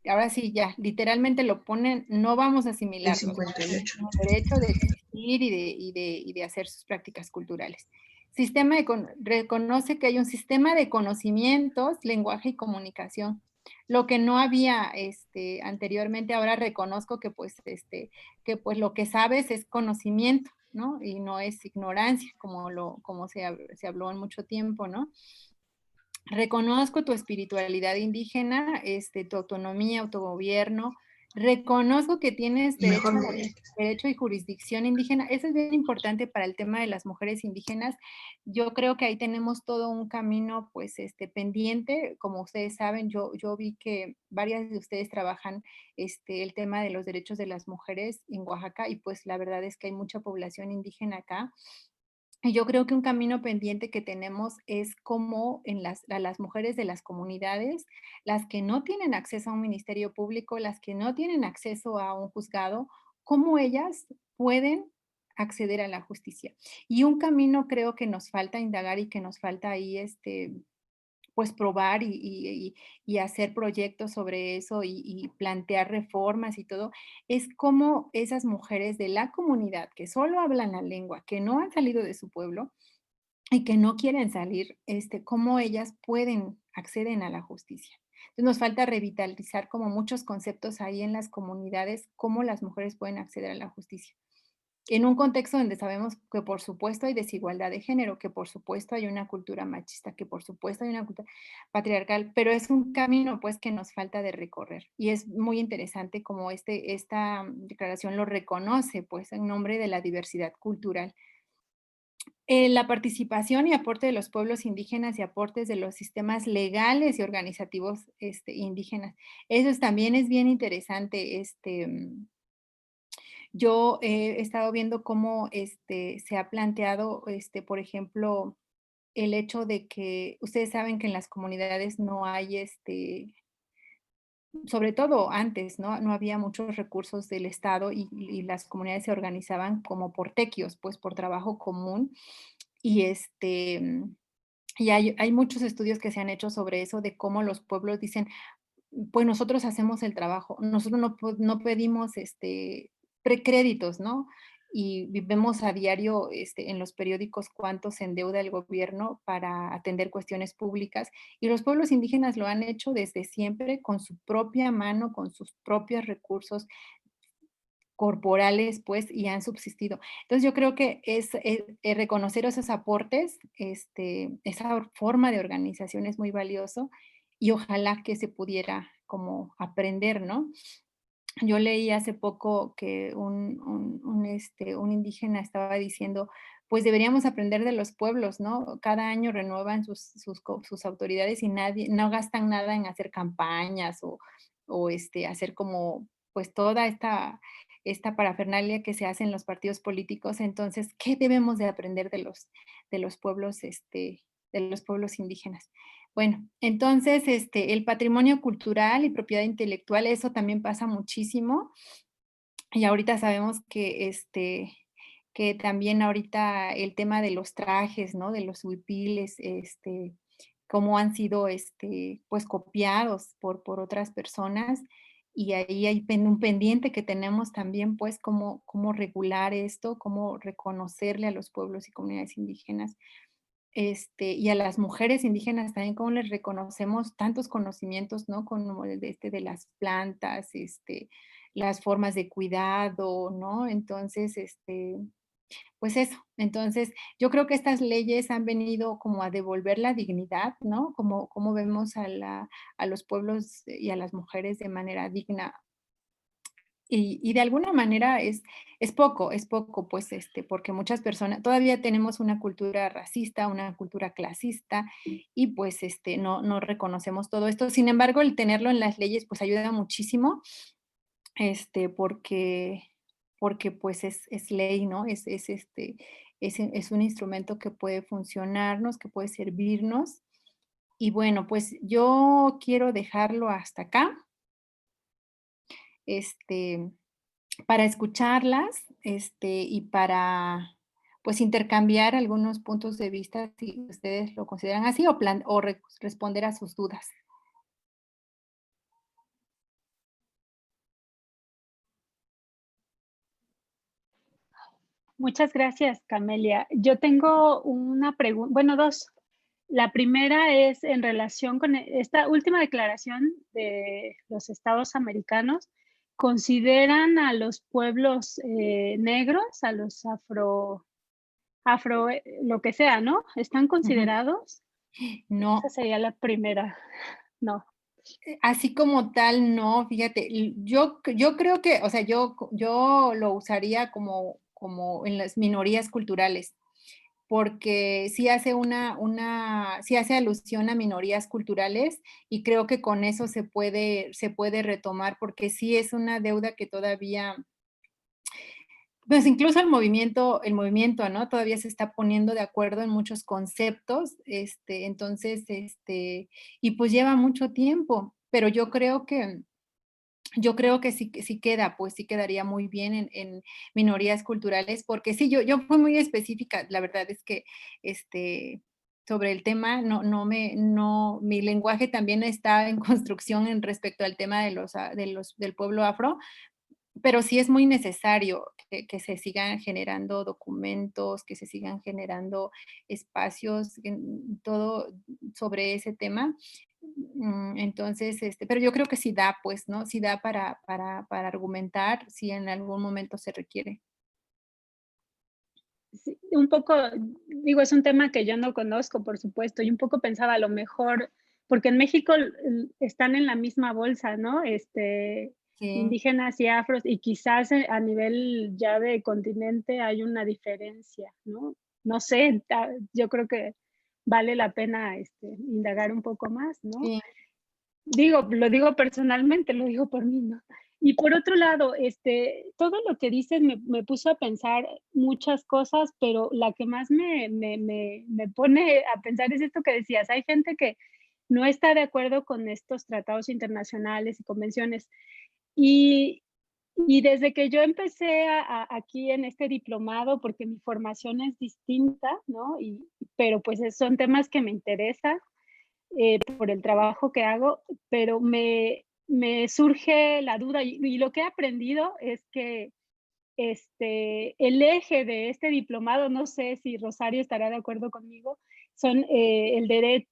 Ahora sí, ya, literalmente lo ponen, no vamos a asimilarlos. Tienen derecho de existir y de hacer sus prácticas culturales. Reconoce que hay un sistema de conocimientos, lenguaje y comunicación. Lo que no había anteriormente, ahora reconozco que pues lo que sabes es conocimiento, ¿no? Y no es ignorancia, como se habló en mucho tiempo, ¿no? Reconozco tu espiritualidad indígena, tu autonomía, autogobierno. Reconozco que tienes derecho y jurisdicción indígena. Eso es bien importante para el tema de las mujeres indígenas. Yo creo que ahí tenemos todo un camino, pues, pendiente. Como ustedes saben, yo vi que varias de ustedes trabajan el tema de los derechos de las mujeres en Oaxaca y pues la verdad es que hay mucha población indígena acá. Y yo creo que un camino pendiente que tenemos es cómo a las mujeres de las comunidades, las que no tienen acceso a un ministerio público, las que no tienen acceso a un juzgado, cómo ellas pueden acceder a la justicia. Y un camino creo que nos falta indagar y que nos falta ahí pues probar y hacer proyectos sobre eso y plantear reformas y todo, es cómo esas mujeres de la comunidad que solo hablan la lengua, que no han salido de su pueblo y que no quieren salir, cómo ellas acceden a la justicia. Entonces nos falta revitalizar como muchos conceptos ahí en las comunidades, cómo las mujeres pueden acceder a la justicia. en un contexto donde sabemos que por supuesto hay desigualdad de género, que por supuesto hay una cultura machista, que por supuesto hay una cultura patriarcal, pero es un camino pues que nos falta de recorrer. Y es muy interesante como esta declaración lo reconoce pues en nombre de la diversidad cultural. La participación y aporte de los pueblos indígenas y aportes de los sistemas legales y organizativos indígenas. También es bien interesante. Yo he estado viendo cómo se ha planteado, por ejemplo, el hecho de que ustedes saben que en las comunidades no hay, sobre todo antes, ¿no? No había muchos recursos del Estado y las comunidades se organizaban como por tequios, pues por trabajo común. Y y hay muchos estudios que se han hecho sobre eso, de cómo los pueblos dicen, pues nosotros hacemos el trabajo, nosotros no pedimos, precréditos, ¿no? Y vemos a diario, en los periódicos cuánto se endeuda el gobierno para atender cuestiones públicas, y los pueblos indígenas lo han hecho desde siempre con su propia mano, con sus propios recursos corporales, pues, y han subsistido. Entonces, yo creo que reconocer esos aportes, esa forma de organización es muy valioso y ojalá que se pudiera como aprender, ¿no? Yo leí hace poco que un indígena estaba diciendo, pues deberíamos aprender de los pueblos, ¿no? Cada año renuevan sus autoridades y no gastan nada en hacer campañas o hacer como, pues toda esta parafernalia que se hace en los partidos políticos. Entonces, ¿qué debemos de aprender de los pueblos, de los pueblos indígenas? Bueno, entonces, el patrimonio cultural y propiedad intelectual, eso también pasa muchísimo. Y ahorita sabemos que también ahorita el tema de los trajes, ¿no? De los huipiles, cómo han sido, pues, copiados por otras personas. Y ahí hay un pendiente que tenemos también, pues, cómo regular esto, cómo reconocerle a los pueblos y comunidades indígenas y a las mujeres indígenas también, cómo les reconocemos tantos conocimientos, ¿no? Como el de las plantas, las formas de cuidado, ¿no? Entonces, pues eso. Entonces, yo creo que estas leyes han venido como a devolver la dignidad, ¿no? Como vemos a los pueblos y a las mujeres de manera digna y de alguna manera es poco, pues, porque muchas personas todavía tenemos una cultura racista, una cultura clasista y, pues, no reconocemos todo esto. Sin embargo, el tenerlo en las leyes, pues, ayuda muchísimo, porque pues, es ley, ¿no? Es un instrumento que puede funcionarnos, que puede servirnos. Y bueno, pues, yo quiero dejarlo hasta acá. Este para escucharlas, y para, pues, intercambiar algunos puntos de vista, si ustedes lo consideran así, o responder a sus dudas. Muchas gracias, Camelia. Yo tengo una pregunta, bueno, dos. La primera es en relación con esta última declaración de los estados americanos. ¿Consideran a los pueblos negros, a los afro, lo que sea, ¿no? ¿Están Ujú. considerados? Esa No, sería la primera. No. así como tal, no, fíjate, yo creo que, o sea, yo lo usaría como en las minorías culturales. Porque sí hace alusión a minorías culturales y creo que con eso se puede retomar, porque sí es una deuda que todavía, pues incluso el movimiento, ¿no? Todavía se está poniendo de acuerdo en muchos conceptos, entonces, y pues lleva mucho tiempo, pero yo creo que sí queda, pues sí quedaría muy bien en minorías culturales, porque sí, yo fui muy específica, la verdad es que, sobre el tema, mi lenguaje también está en construcción en respecto al tema del pueblo afro, pero sí es muy necesario que se sigan generando documentos, que se sigan generando espacios, en todo sobre ese tema. Entonces, pero yo creo que sí da, pues, ¿no? Sí da para argumentar si en algún momento se requiere. sí, un poco, digo, es un tema que yo no conozco, por supuesto, y un poco pensaba a lo mejor, porque en México están en la misma bolsa, ¿no? Sí. Indígenas y afros, y quizás a nivel ya de continente hay una diferencia, ¿no? No sé, yo creo que vale la pena indagar un poco más, ¿no? Sí. Digo, lo digo personalmente, lo digo por mí, ¿no? Y por otro lado, todo lo que dices me puso a pensar muchas cosas, pero la que más me pone a pensar es esto que decías, hay gente que no está de acuerdo con estos tratados internacionales y convenciones. Y y desde que yo empecé aquí en este diplomado, porque mi formación es distinta, ¿no? Pero pues son temas que me interesan, por el trabajo que hago, pero me surge la duda y lo que he aprendido es que el eje de este diplomado, no sé si Rosario estará de acuerdo conmigo, son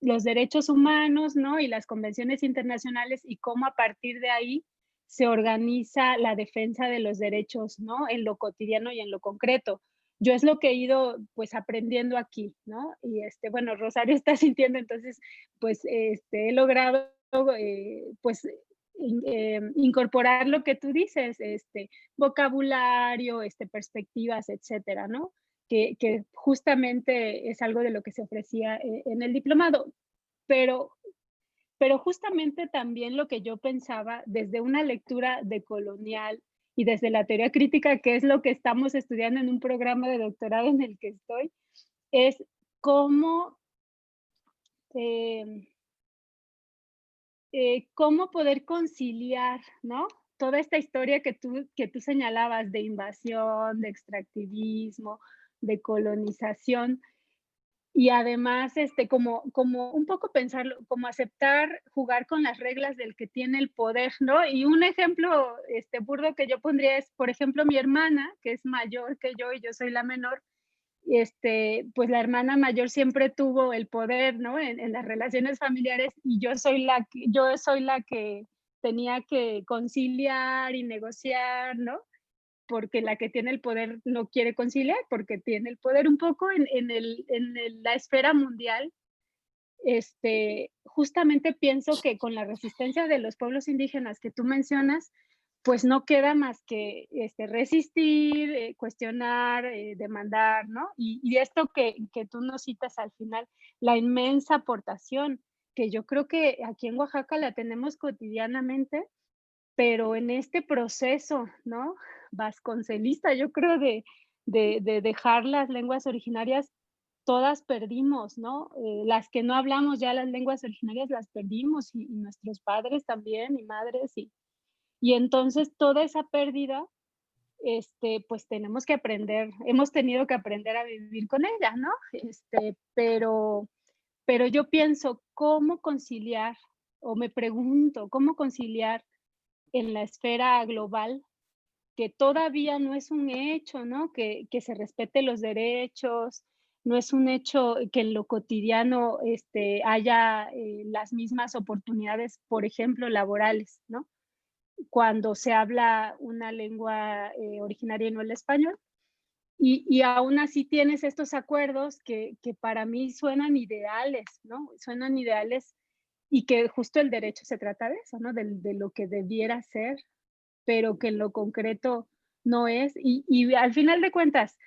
los derechos humanos, ¿no? Y las convenciones internacionales y cómo a partir de ahí se organiza la defensa de los derechos, ¿no? En lo cotidiano y en lo concreto. Yo es lo que he ido pues aprendiendo aquí, ¿no? Y bueno, Rosario está sintiendo, entonces pues he logrado pues incorporar lo que tú dices, vocabulario, perspectivas, etcétera, ¿no? Que justamente es algo de lo que se ofrecía en el diplomado. Pero, pero justamente también lo que yo pensaba desde una lectura decolonial y desde la teoría crítica, que es lo que estamos estudiando en un programa de doctorado en el que estoy, es cómo, eh, cómo poder conciliar, ¿no? Toda esta historia que tú señalabas de invasión, de extractivismo, de colonización, y además, como un poco pensarlo, como aceptar jugar con las reglas del que tiene el poder, ¿no? Y un ejemplo, burdo que yo pondría es, por ejemplo, mi hermana, que es mayor que yo y yo soy la menor, pues la hermana mayor siempre tuvo el poder, ¿no? En las relaciones familiares y yo soy la que tenía que conciliar y negociar, ¿no? Porque la que tiene el poder no quiere conciliar, porque tiene el poder un poco la esfera mundial. Justamente pienso que con la resistencia de los pueblos indígenas que tú mencionas, pues no queda más que resistir, cuestionar, demandar, ¿no? Y esto que tú nos citas al final, la inmensa aportación, que yo creo que aquí en Oaxaca la tenemos cotidianamente, pero en este proceso, ¿no? Vasconcelista, yo creo de dejar las lenguas originarias, todas perdimos, ¿no? Las que no hablamos ya las lenguas originarias las perdimos y nuestros padres también y madres y entonces toda esa pérdida, pues tenemos que aprender, hemos tenido que aprender a vivir con ella, ¿no? Pero yo pienso, ¿cómo conciliar? O me pregunto, ¿cómo conciliar en la esfera global, que todavía no es un hecho, ¿no? Que se respete los derechos, no es un hecho que en lo cotidiano haya las mismas oportunidades, por ejemplo, laborales, ¿no? Cuando se habla una lengua originaria y no el español. Y aún así tienes estos acuerdos que para mí suenan ideales, ¿no? Suenan ideales y que justo el derecho se trata de eso, ¿no? De lo que debiera ser, pero que en lo concreto no es. Y al final de cuentas,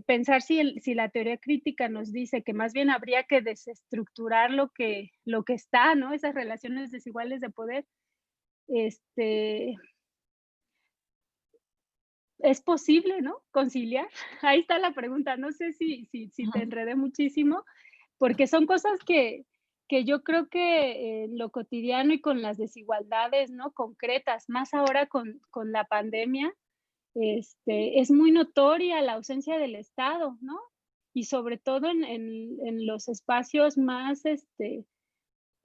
pensar si la teoría crítica nos dice que más bien habría que desestructurar lo que está, ¿no? Esas relaciones desiguales de poder, este, ¿es posible, no? Conciliar. Ahí está la pregunta. No sé si te Ujú. enredé muchísimo, porque son cosas que yo creo que en lo cotidiano y con las desigualdades, ¿no? Concretas, más ahora con la pandemia, es muy notoria la ausencia del Estado, ¿no? Y sobre todo en los espacios más,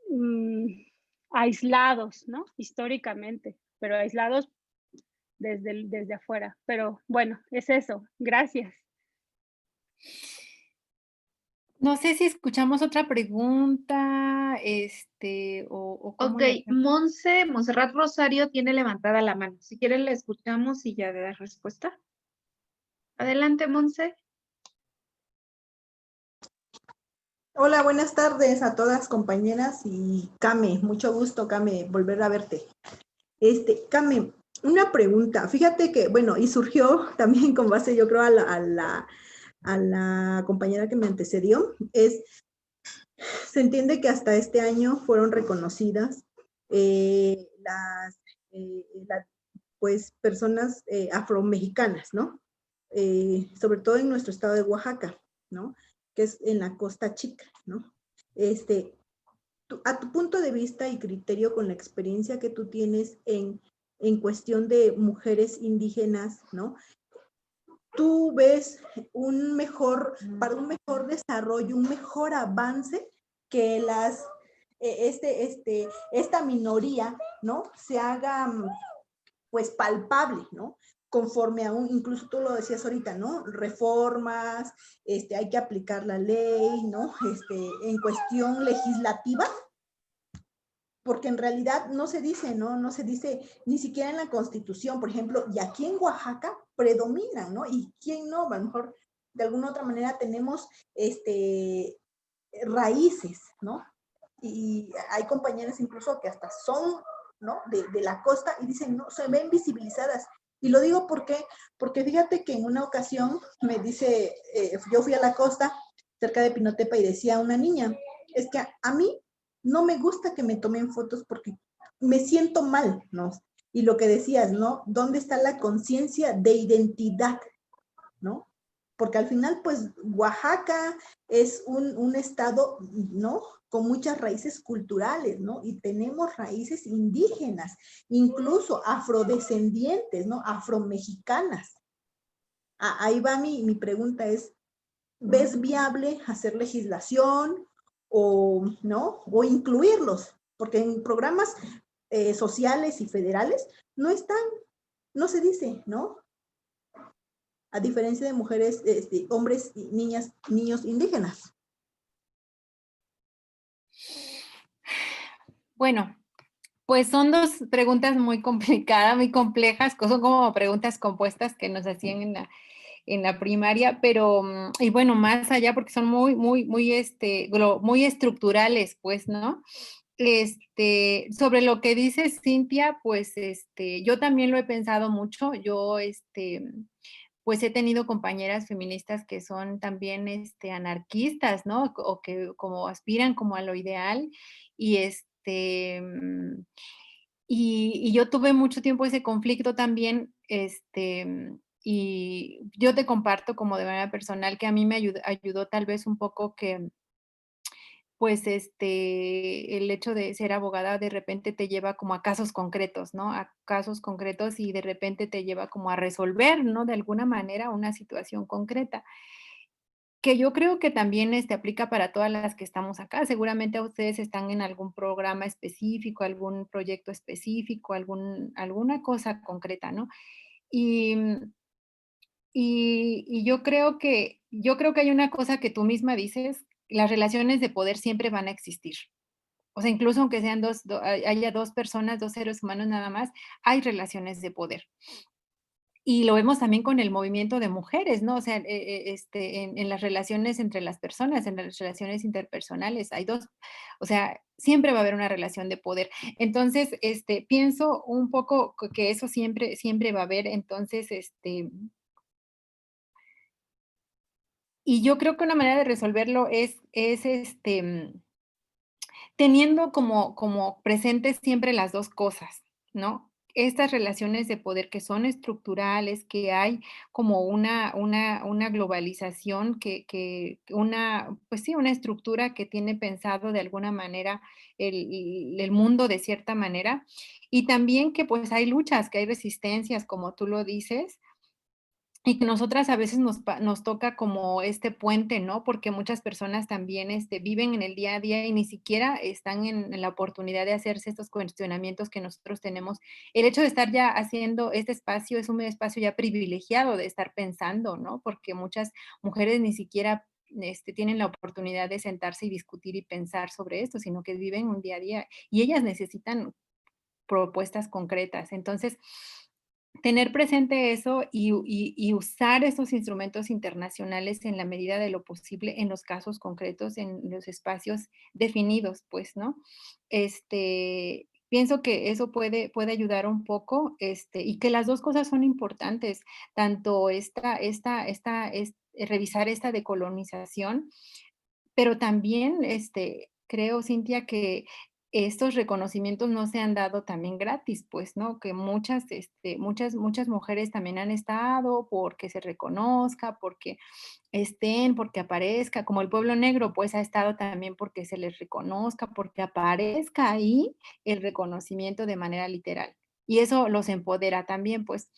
mm, aislados, ¿no? Históricamente, pero aislados desde afuera. Pero bueno, es eso. Gracias. No sé si escuchamos otra pregunta, o cómo Ok, le hacemos. Montserrat Rosario tiene levantada la mano. Si quieren la escuchamos y ya da respuesta. Adelante, Monse. Hola, buenas tardes a todas compañeras y Came, mucho gusto Came, volver a verte. Came, una pregunta, fíjate que, bueno, y surgió también con base yo creo a la compañera que me antecedió, se entiende que hasta este año fueron reconocidas las, pues, personas afromexicanas, ¿no? Sobre todo en nuestro estado de Oaxaca, ¿no? Que es en la Costa Chica, ¿no? A tu punto de vista y criterio con la experiencia que tú tienes en cuestión de mujeres indígenas, ¿no? ¿Tú ves para un mejor desarrollo, un mejor avance que esta minoría, ¿no? Se haga pues palpable, ¿no? Conforme a incluso tú lo decías ahorita, ¿no? Reformas, hay que aplicar la ley, ¿no? En cuestión legislativa, porque en realidad no se dice, ¿no? No se dice ni siquiera en la Constitución, por ejemplo, y aquí en Oaxaca predominan, ¿no? Y quién no, a lo mejor de alguna otra manera tenemos raíces, ¿no? Y hay compañeras incluso que hasta son, ¿no? De la costa y dicen, no, se ven visibilizadas. Y lo digo porque fíjate que en una ocasión me dice, yo fui a la costa cerca de Pinotepa y decía una niña, es que a mí no me gusta que me tomen fotos porque me siento mal, ¿no? Y lo que decías, ¿no? ¿Dónde está la conciencia de identidad, ¿no? Porque al final, pues, Oaxaca es un estado, ¿no? Con muchas raíces culturales, ¿no? Y tenemos raíces indígenas, incluso afrodescendientes, ¿no? Afromexicanas. Ahí va mi pregunta es, ¿ves viable hacer legislación o, ¿no? O incluirlos? Porque en programas sociales y federales no están, no se dice, ¿no? A diferencia de mujeres, hombres y niños indígenas. Bueno, pues son dos preguntas muy complicadas, muy complejas, son como preguntas compuestas que nos hacían en la primaria, pero, y bueno, más allá porque son muy, muy, muy, muy estructurales, pues, ¿no? Sobre lo que dice Cintia, pues, yo también lo he pensado mucho. Yo, pues he tenido compañeras feministas que son también, anarquistas, ¿no? O que como aspiran como a lo ideal y, y yo tuve mucho tiempo ese conflicto también, y yo te comparto como de manera personal que a mí me ayudó tal vez un poco que pues, el hecho de ser abogada de repente te lleva como a casos concretos, ¿no? A casos concretos y de repente te lleva como a resolver, ¿no? De alguna manera una situación concreta, que yo creo que también, aplica para todas las que estamos acá. Seguramente ustedes están en algún programa específico, algún proyecto específico, alguna cosa concreta, ¿no? Y, y yo creo que hay una cosa que tú misma dices, las relaciones de poder siempre van a existir. O sea, incluso aunque sean haya 2 personas, 2 seres humanos nada más, hay relaciones de poder. Y lo vemos también con el movimiento de mujeres, ¿no? O sea, en las relaciones entre las personas, en las relaciones interpersonales, hay 2, o sea, siempre va a haber una relación de poder. Entonces, pienso un poco que eso siempre siempre va a haber. Entonces, y yo creo que una manera de resolverlo es, teniendo como presentes siempre las 2 cosas, ¿no? Estas relaciones de poder que son estructurales, que hay como una globalización pues sí, una estructura que tiene pensado de alguna manera el mundo de cierta manera, y también que, pues, hay luchas, que hay resistencias, como tú lo dices, y que nosotras a veces nos toca como este puente, ¿no? Porque muchas personas también, viven en el día a día y ni siquiera están en la oportunidad de hacerse estos cuestionamientos que nosotros tenemos. El hecho de estar ya haciendo este espacio es un espacio ya privilegiado de estar pensando, ¿no? Porque muchas mujeres ni siquiera, tienen la oportunidad de sentarse y discutir y pensar sobre esto, sino que viven un día a día y ellas necesitan propuestas concretas. Entonces, tener presente eso y usar esos instrumentos internacionales en la medida de lo posible en los casos concretos, en los espacios definidos, pues, ¿no? Pienso que eso puede ayudar un poco, y que las 2 cosas son importantes, tanto revisar esta decolonización, pero también, creo, Cintia, que estos reconocimientos no se han dado también gratis, pues, ¿no? Que muchas mujeres también han estado porque se reconozca, porque aparezca, como el pueblo negro, pues, ha estado también porque se les reconozca, porque aparezca ahí el reconocimiento de manera literal. Y eso los empodera también, pues.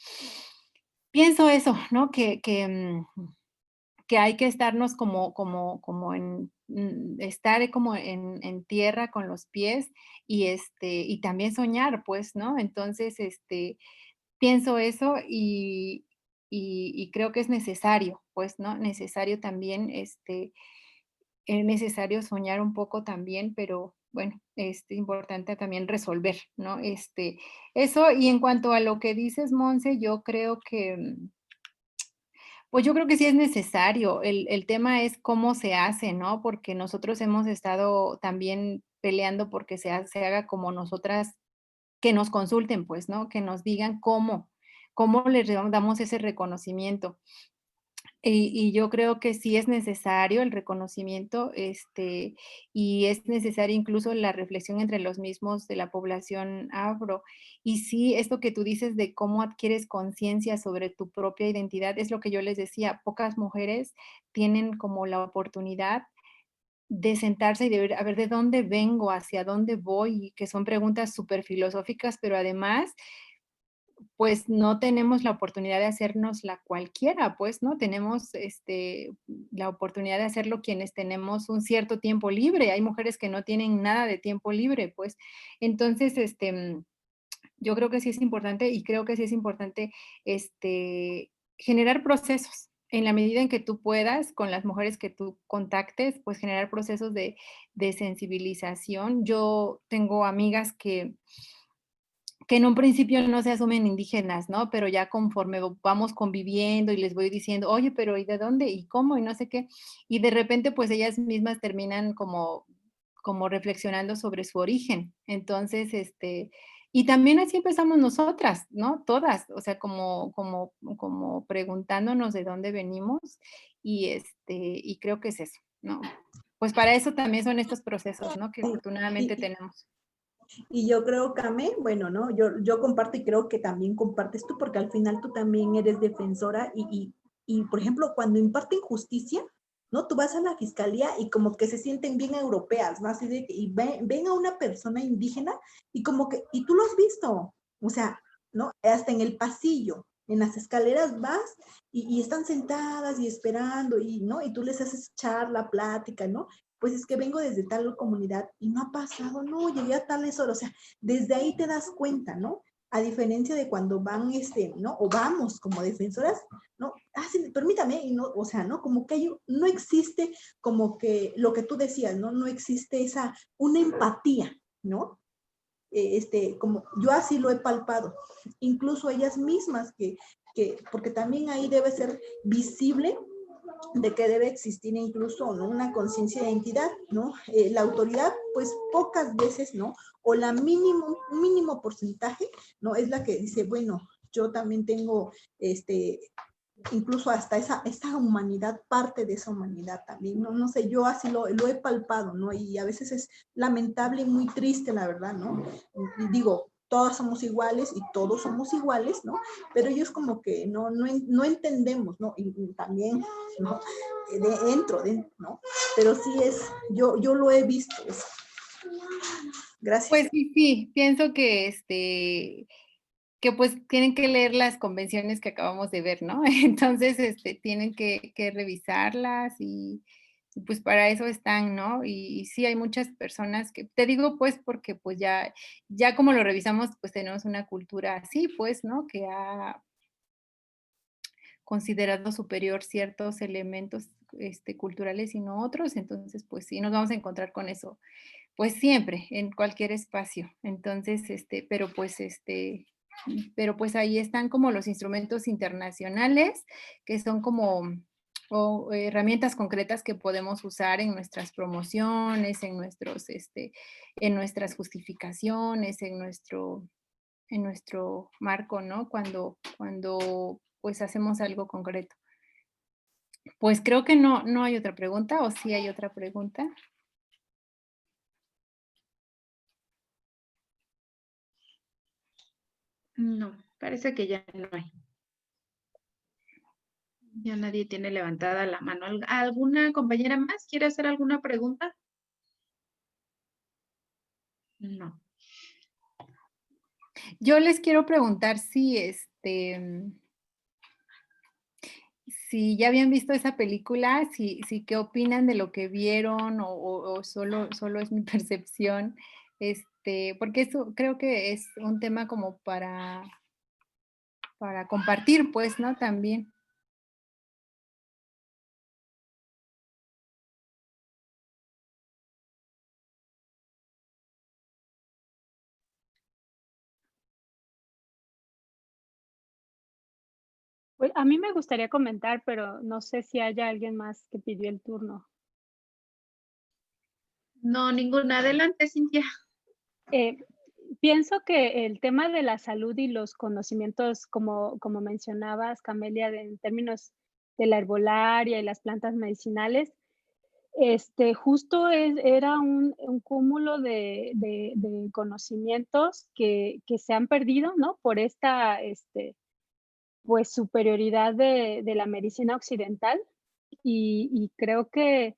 Pienso eso, ¿no? Que hay que estarnos estar como en tierra con los pies y también soñar, pues, ¿no? Entonces, pienso eso y creo que es necesario, pues, ¿no? Necesario también, es necesario soñar un poco también, pero bueno, es importante también resolver, ¿no? Eso, y en cuanto a lo que dices, Monse, yo creo que pues yo creo que sí es necesario. El tema es cómo se hace, ¿no? Porque nosotros hemos estado también peleando porque se haga como nosotras, que nos consulten, pues, ¿no? Que nos digan cómo les damos ese reconocimiento. Y yo creo que sí es necesario el reconocimiento, y es necesaria incluso la reflexión entre los mismos de la población afro. Y sí, esto que tú dices de cómo adquieres conciencia sobre tu propia identidad, es lo que yo les decía, pocas mujeres tienen como la oportunidad de sentarse y de ver, a ver, ¿de dónde vengo? ¿Hacia dónde voy? Que son preguntas súper filosóficas, pero además pues no tenemos la oportunidad de hacérnosla cualquiera, pues, ¿no? Tenemos, la oportunidad de hacerlo quienes tenemos un cierto tiempo libre. Hay mujeres que no tienen nada de tiempo libre, pues. Entonces, yo creo que sí es importante y creo que sí es importante, generar procesos. En la medida en que tú puedas, con las mujeres que tú contactes, pues generar procesos de sensibilización. Yo tengo amigas que en un principio no se asumen indígenas, ¿no? Pero ya conforme vamos conviviendo y les voy diciendo, oye, pero ¿y de dónde? ¿Y cómo? Y no sé qué. Y de repente, pues ellas mismas terminan como reflexionando sobre su origen. Entonces, y también así empezamos nosotras, ¿no? Todas, o sea, como preguntándonos de dónde venimos y creo que es eso, ¿no? Pues para eso también son estos procesos, ¿no? Que Sí, afortunadamente y, tenemos. y yo creo, Came, bueno, ¿no? Yo comparto y creo que también compartes tú, porque al final tú también eres defensora y por ejemplo, cuando imparten justicia, ¿no? Tú vas a la fiscalía y como que se sienten bien europeas, ¿no? Así de que y ven a una persona indígena y como que, y tú lo has visto, o sea, ¿no? Hasta en el pasillo, en las escaleras vas y están sentadas y esperando y, ¿no? Y tú les haces charla, plática, ¿no? Pues es que vengo desde tal comunidad y no ha pasado, no, llegué a tales horas, o sea, desde ahí te das cuenta, ¿no? A diferencia de cuando van, ¿no? O vamos como defensoras, ¿no? Ah, sí, permítame, y no, o sea, ¿no? Como que no existe como que lo que tú decías, ¿no? No existe una empatía, ¿no? Como yo así lo he palpado, incluso ellas mismas porque también ahí debe ser visible de que debe existir incluso, ¿no? Una conciencia de identidad, ¿no? La autoridad, pues pocas veces, ¿no? O un mínimo porcentaje, ¿no? Es la que dice, bueno, yo también tengo, incluso hasta esa humanidad, parte de esa humanidad también, ¿no? No sé, yo así lo he palpado, ¿no? Y a veces es lamentable y muy triste, la verdad, ¿no? Y digo, todas somos iguales y todos somos iguales, ¿no? Pero ellos como que no entendemos, ¿no? Y también, ¿no? ¿no? Pero sí yo lo he visto. Gracias. Pues sí, sí, pienso que pues tienen que leer las convenciones que acabamos de ver, ¿no? Entonces, tienen que revisarlas y pues para eso están, ¿no? Y sí hay muchas personas que, te digo pues porque pues ya como lo revisamos, pues tenemos una cultura así, pues, ¿no? Que ha considerado superior ciertos elementos, culturales y no otros, entonces pues sí, nos vamos a encontrar con eso pues siempre, en cualquier espacio. Entonces, pero pues, pero pues ahí están como los instrumentos internacionales, que son como herramientas concretas que podemos usar en nuestras promociones, en nuestras justificaciones, en nuestro marco, ¿no? Cuando pues hacemos algo concreto. Pues creo que no hay otra pregunta, ¿o sí hay otra pregunta? No, parece que ya no hay. Ya nadie tiene levantada la mano. ¿Alguna compañera más quiere hacer alguna pregunta? No. Yo les quiero preguntar si ya habían visto esa película, si qué opinan de lo que vieron o solo es mi percepción, porque eso creo que es un tema como para compartir, pues, ¿no? También. Pues a mí me gustaría comentar, pero no sé si haya alguien más que pidió el turno. No, ninguna. Adelante, Cintia. Eh, Pienso que el tema de la salud y los conocimientos, como mencionabas, Camelia, en términos de la herbolaria y las plantas medicinales, justo era un cúmulo de conocimientos que se han perdido, ¿no? Por esta, pues, superioridad de la medicina occidental. Y creo que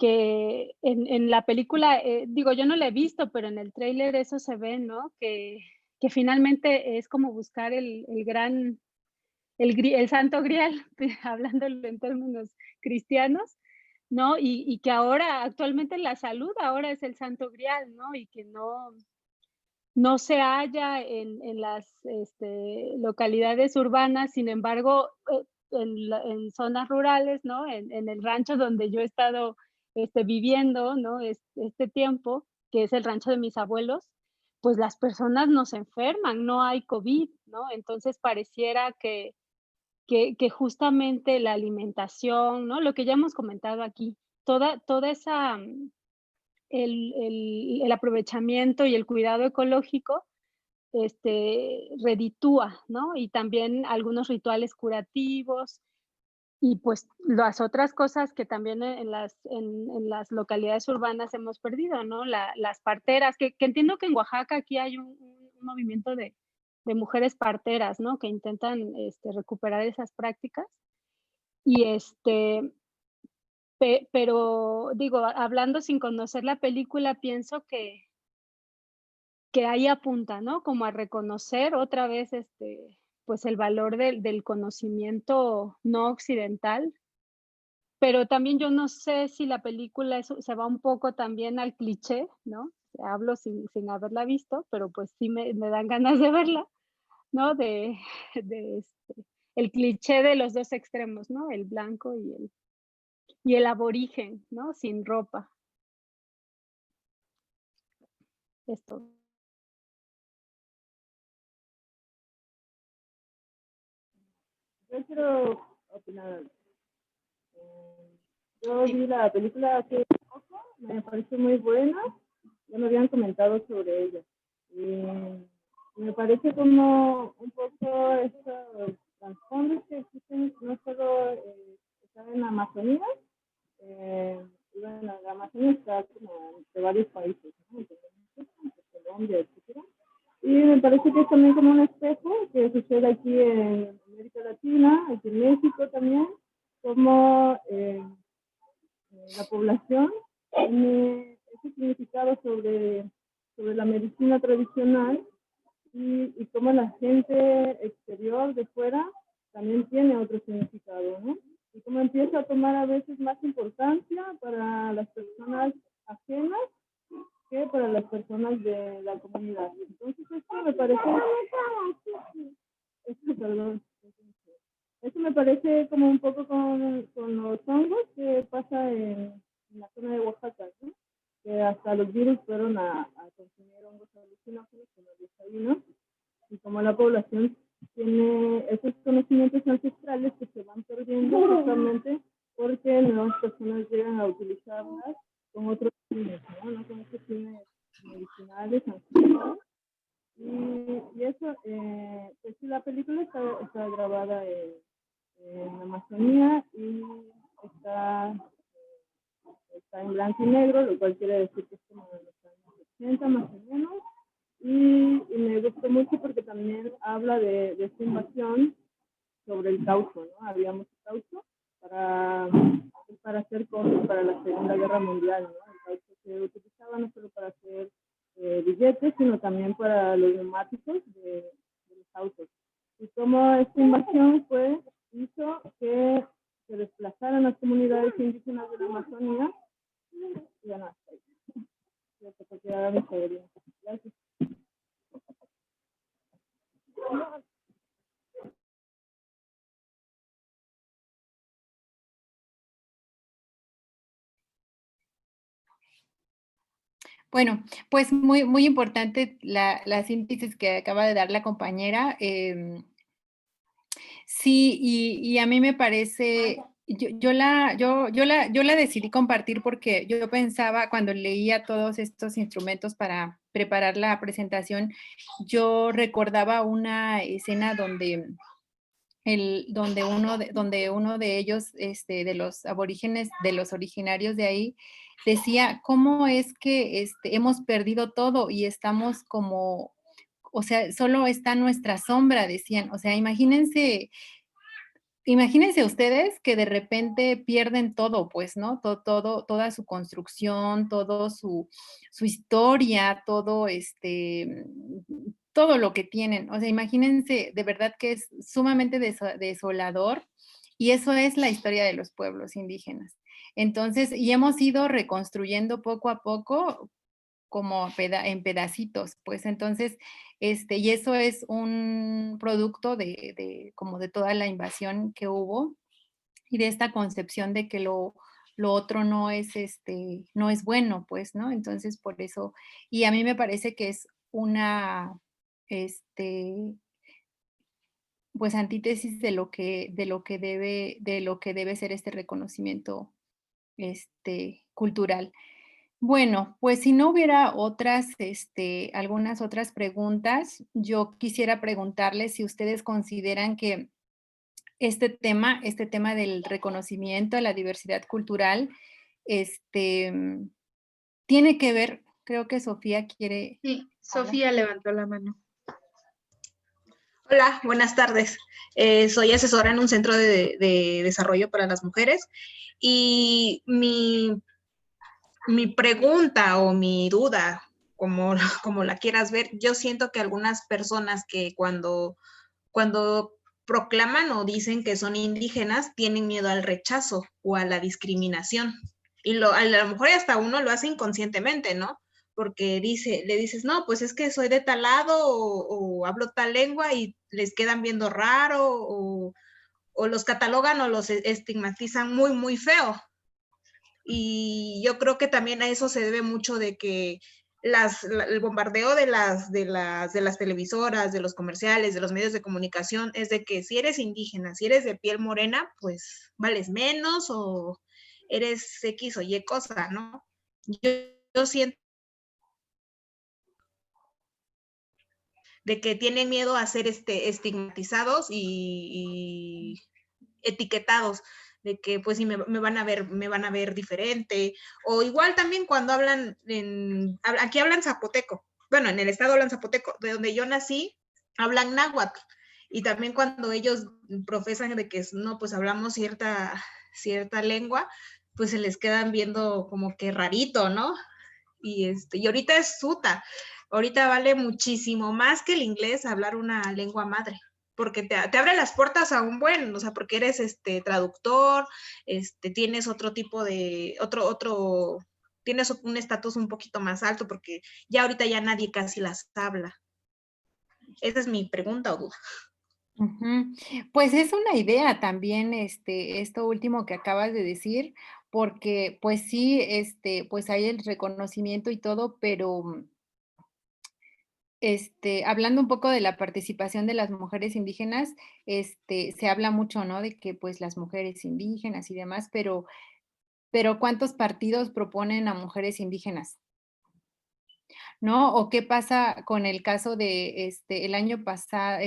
en la película, digo, yo no la he visto, pero en el tráiler eso se ve, ¿no? Que finalmente es como buscar el gran, el santo grial, hablándolo en términos cristianos, ¿no? Y que ahora, actualmente la salud ahora es el santo grial, ¿no? Y que no se halla en las localidades urbanas, sin embargo, en zonas rurales, ¿no? En el rancho donde yo he estado viviendo, ¿no? Este tiempo, que es el rancho de mis abuelos, pues las personas no se enferman, no hay COVID, ¿no? Entonces pareciera que justamente la alimentación, ¿no? Lo que ya hemos comentado aquí, toda esa, el aprovechamiento y el cuidado ecológico reditúa, ¿no? Y también algunos rituales curativos y pues las otras cosas que también en las localidades urbanas hemos perdido, ¿no? Las parteras, que entiendo que en Oaxaca aquí hay un movimiento de mujeres parteras, ¿no? Que intentan recuperar esas prácticas. Y pero digo, hablando sin conocer la película, pienso que ahí apunta, ¿no? Como a reconocer otra vez, pues, el valor del conocimiento no occidental, pero también yo no sé si la película eso se va un poco también al cliché, ¿no? Hablo sin haberla visto, pero, pues, sí me dan ganas de verla, ¿no? De, el cliché de los 2 extremos, ¿no? El blanco y el aborigen, ¿no? Sin ropa. Esto. Yo quiero opinar. Yo vi la película hace poco, me pareció muy buena, ya me habían comentado sobre ella. Y me parece como un poco estos trasfondos que existen, no solo están en la Amazonía, y bueno, la Amazonía está como entre varios países, ¿no? Entre Colombia, etcétera. Y me parece que es también como un espejo que sucede aquí en América Latina, aquí en México también, como la población tiene ese significado sobre la medicina tradicional y cómo la gente exterior de fuera también tiene otro significado, ¿no? Y cómo empieza a tomar a veces más importancia para las personas ajenas que para las personas de la comunidad. Entonces esto me parece, perdón, eso me parece como un poco con los hongos que pasa en la zona de Oaxaca, ¿no? Que hasta los virus fueron a consumir hongos alucinógenos como el desayuno. Y como la población tiene esos conocimientos ancestrales que se van perdiendo justamente porque nuevas personas llegan a utilizarlas con otros fines, ¿no? No con estos fines medicinales, ancestrales. Y eso, pues sí, la película está grabada en Amazonía y está en blanco y negro, lo cual quiere decir que es como de los años 80 más o menos. Y me gustó mucho porque también habla de esta invasión sobre el caucho, ¿no? Había mucho caucho para hacer cosas para la Segunda Guerra Mundial, ¿no? El caucho se utilizaba no solo para hacer billetes, sino también para los neumáticos de los autos. Y como esta invasión hizo que se desplazaran las comunidades indígenas de la Amazonía, y bueno, hasta ahí. Yo creo que ahora me seguiría. Gracias. Bueno, pues muy importante la síntesis que acaba de dar la compañera. Sí, y a mí me parece, yo la decidí compartir porque yo pensaba cuando leía todos estos instrumentos para preparar la presentación, yo recordaba una escena donde uno de ellos, de los aborígenes, de los originarios de ahí, decía, ¿cómo es que hemos perdido todo y estamos como, o sea, solo está nuestra sombra, decían? O sea, imagínense ustedes que de repente pierden todo, pues, ¿no? Toda su construcción, todo su historia, todo lo que tienen. O sea, imagínense, de verdad que es sumamente desolador y eso es la historia de los pueblos indígenas. Entonces, y hemos ido reconstruyendo poco a poco como en pedacitos, pues entonces, y eso es un producto como de toda la invasión que hubo y de esta concepción de que lo otro no es, no es bueno, pues, ¿no? Entonces, por eso, y a mí me parece que es una, este, pues, antítesis de lo que debe ser este reconocimiento, cultural. Bueno, pues si no hubiera algunas otras preguntas, yo quisiera preguntarles si ustedes consideran que este tema del reconocimiento a la diversidad cultural, tiene que ver, creo que Sofía quiere Sí, hablar. Sofía levantó la mano. Hola, buenas tardes. Soy asesora en un centro de desarrollo para las mujeres y mi pregunta o mi duda, como la quieras ver, yo siento que algunas personas que cuando proclaman o dicen que son indígenas tienen miedo al rechazo o a la discriminación. Y a lo mejor hasta uno lo hace inconscientemente, ¿no? Porque le dices, no, pues es que soy de tal lado o hablo tal lengua y les quedan viendo raro o los catalogan o los estigmatizan muy, muy feo. Y yo creo que también a eso se debe mucho de que el bombardeo de las televisoras, de los comerciales, de los medios de comunicación, es de que si eres indígena, si eres de piel morena, pues vales menos o eres X o Y cosa, ¿no? Yo siento de que tienen miedo a ser estigmatizados y etiquetados de que pues sí me van a ver diferente, o igual también cuando aquí hablan zapoteco, bueno, en el estado hablan zapoteco, de donde yo nací, hablan náhuatl, y también cuando ellos profesan de que no, pues hablamos cierta lengua, pues se les quedan viendo como que rarito, ¿no? Y ahorita es suta, ahorita vale muchísimo más que el inglés hablar una lengua madre, porque te abre las puertas a un buen, o sea, porque eres traductor, tienes otro tipo de, tienes un estatus un poquito más alto, porque ya ahorita ya nadie casi las habla. Esa es mi pregunta o duda. Ujú. Pues es una idea también, esto último que acabas de decir, porque pues sí, pues hay el reconocimiento y todo, pero hablando un poco de la participación de las mujeres indígenas, se habla mucho, ¿no? De que pues las mujeres indígenas y demás, pero ¿cuántos partidos proponen a mujeres indígenas? ¿No? ¿O qué pasa con el caso de el año pasado,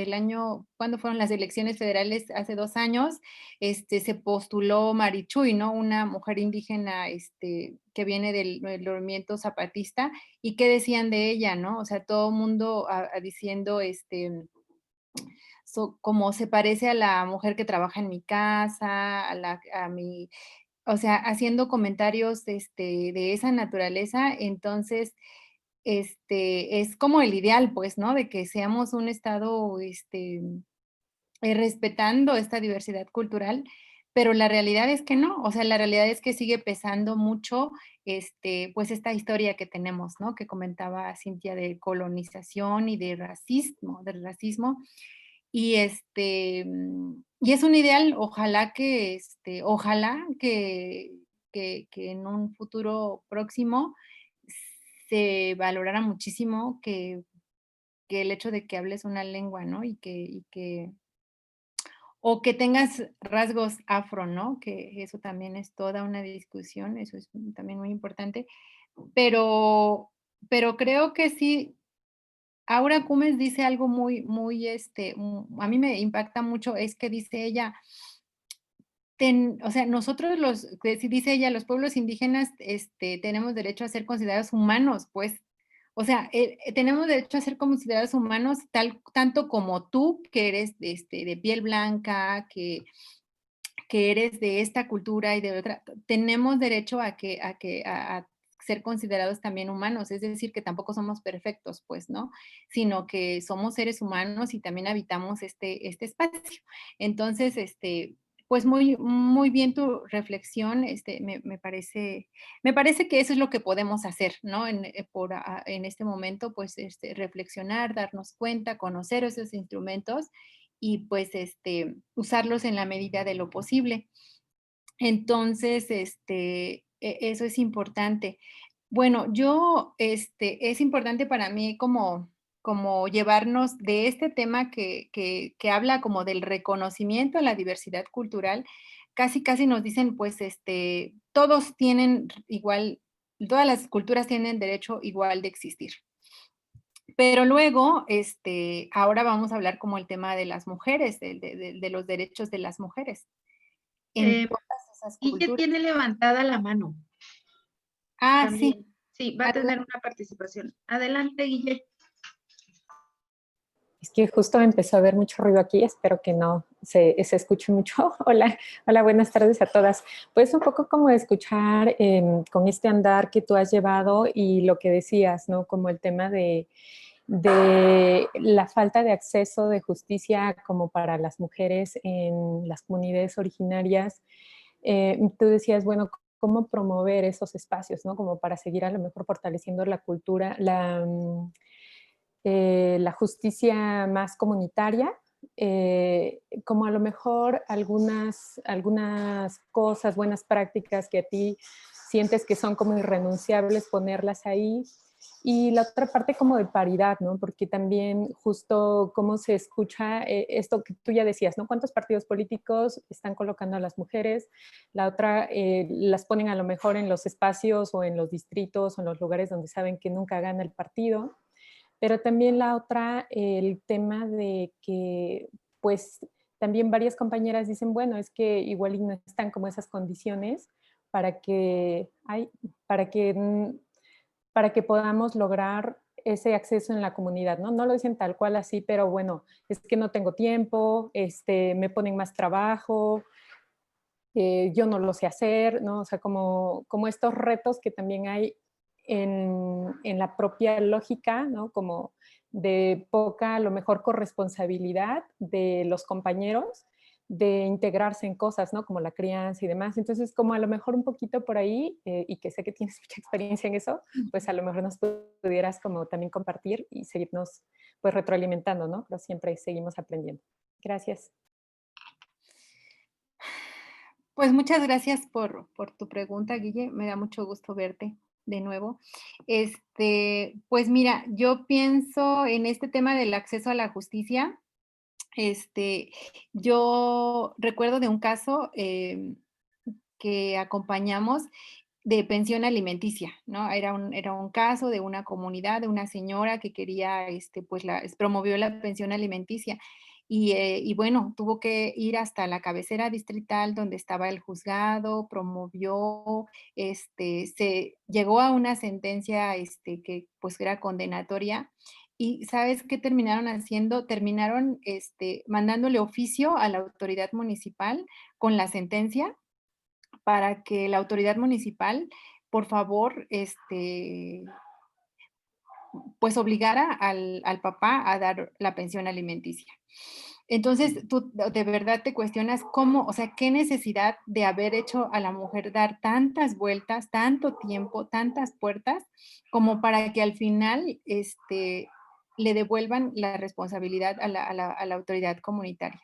cuando fueron las elecciones federales hace 2 años, se postuló Marichuy, ¿no? Una mujer indígena, que viene del movimiento zapatista, y qué decían de ella, ¿no? O sea, todo el mundo diciendo, como se parece a la mujer que trabaja en mi casa, a mi, o sea, haciendo comentarios, de esa naturaleza. Entonces, es como el ideal, pues, ¿no? De que seamos un estado, respetando esta diversidad cultural, pero la realidad es que no, o sea, la realidad es que sigue pesando mucho, pues, esta historia que tenemos, ¿no? Que comentaba Cintia, de colonización y de racismo, del racismo. Y, y es un ideal, ojalá que en un futuro próximo se valorara muchísimo que el hecho de que hables una lengua, ¿no? O que tengas rasgos afro, ¿no? Que eso también es toda una discusión, eso es también muy importante. Pero creo que sí, Aura Cumes dice algo muy, a mí me impacta mucho, es que dice ella, o sea, nosotros dice ella, los pueblos indígenas, tenemos derecho a ser considerados humanos, pues. O sea, tenemos derecho a ser considerados humanos tanto como tú, que eres, de piel blanca, que eres de esta cultura y de otra. Tenemos derecho a ser considerados también humanos, es decir, que tampoco somos perfectos, pues, ¿no? Sino que somos seres humanos y también habitamos este espacio. Entonces, pues muy bien tu reflexión, me parece que eso es lo que podemos hacer, ¿no? En este momento, pues, reflexionar, darnos cuenta, conocer esos instrumentos y pues, usarlos en la medida de lo posible. Entonces, eso es importante. Bueno, es importante para mí como llevarnos de este tema que habla como del reconocimiento a la diversidad cultural. Casi, casi nos dicen, pues, todos tienen igual, todas las culturas tienen derecho igual de existir. Pero luego, ahora vamos a hablar como el tema de las mujeres, de los derechos de las mujeres en todas esas Guille culturas. tiene levantada la mano Ah, sí. también. Sí, va a tener una participación. Adelante, Guille. Es que justo empezó a haber mucho ruido aquí, espero que no se escuche mucho. Hola, hola, buenas tardes a todas. Pues un poco como escuchar con este andar que tú has llevado y lo que decías, ¿no? Como el tema de la falta de acceso de justicia como para las mujeres en las comunidades originarias. Tú decías, bueno, cómo promover esos espacios, ¿no? Como para seguir a lo mejor fortaleciendo la cultura, la justicia más comunitaria, como a lo mejor algunas cosas, buenas prácticas que a ti sientes que son como irrenunciables, ponerlas ahí. Y la otra parte como de paridad, ¿no? Porque también justo cómo se escucha esto que tú ya decías, ¿no? ¿Cuántos partidos políticos están colocando a las mujeres? La otra, las ponen a lo mejor en los espacios o en los distritos o en los lugares donde saben que nunca gana el partido. Pero también la otra, el tema de que, pues, también varias compañeras dicen, bueno, es que igual no están como esas condiciones para que, para que podamos lograr ese acceso en la comunidad, ¿no? No lo dicen tal cual así, pero bueno, es que no tengo tiempo, me ponen más trabajo, yo no lo sé hacer, ¿no? O sea, como estos retos que también hay en la propia lógica, ¿no? Como de poca, a lo mejor, corresponsabilidad de los compañeros de integrarse en cosas, ¿no? Como la crianza y demás. Entonces, como a lo mejor un poquito por ahí, y que sé que tienes mucha experiencia en eso, pues a lo mejor nos pudieras como también compartir y seguirnos pues retroalimentando, ¿no? Pero siempre seguimos aprendiendo. Gracias. Pues muchas gracias por tu pregunta, Guille. Me da mucho gusto verte. de nuevo. Pues mira, yo pienso en este tema del acceso a la justicia. Yo recuerdo de un caso que acompañamos de pensión alimenticia, ¿no? Era un caso de una comunidad, de una señora que quería, pues promovió la pensión alimenticia. Y bueno, tuvo que ir hasta la cabecera distrital donde estaba el juzgado, promovió, se llegó a una sentencia, que pues era condenatoria. ¿Y sabes qué terminaron haciendo? Terminaron, mandándole oficio a la autoridad municipal con la sentencia para que la autoridad municipal, por favor, pues obligara al papá a dar la pensión alimenticia. Entonces, tú de verdad te cuestionas cómo, o sea, qué necesidad de haber hecho a la mujer dar tantas vueltas, tanto tiempo, tantas puertas, como para que al final, le devuelvan la responsabilidad a la autoridad comunitaria.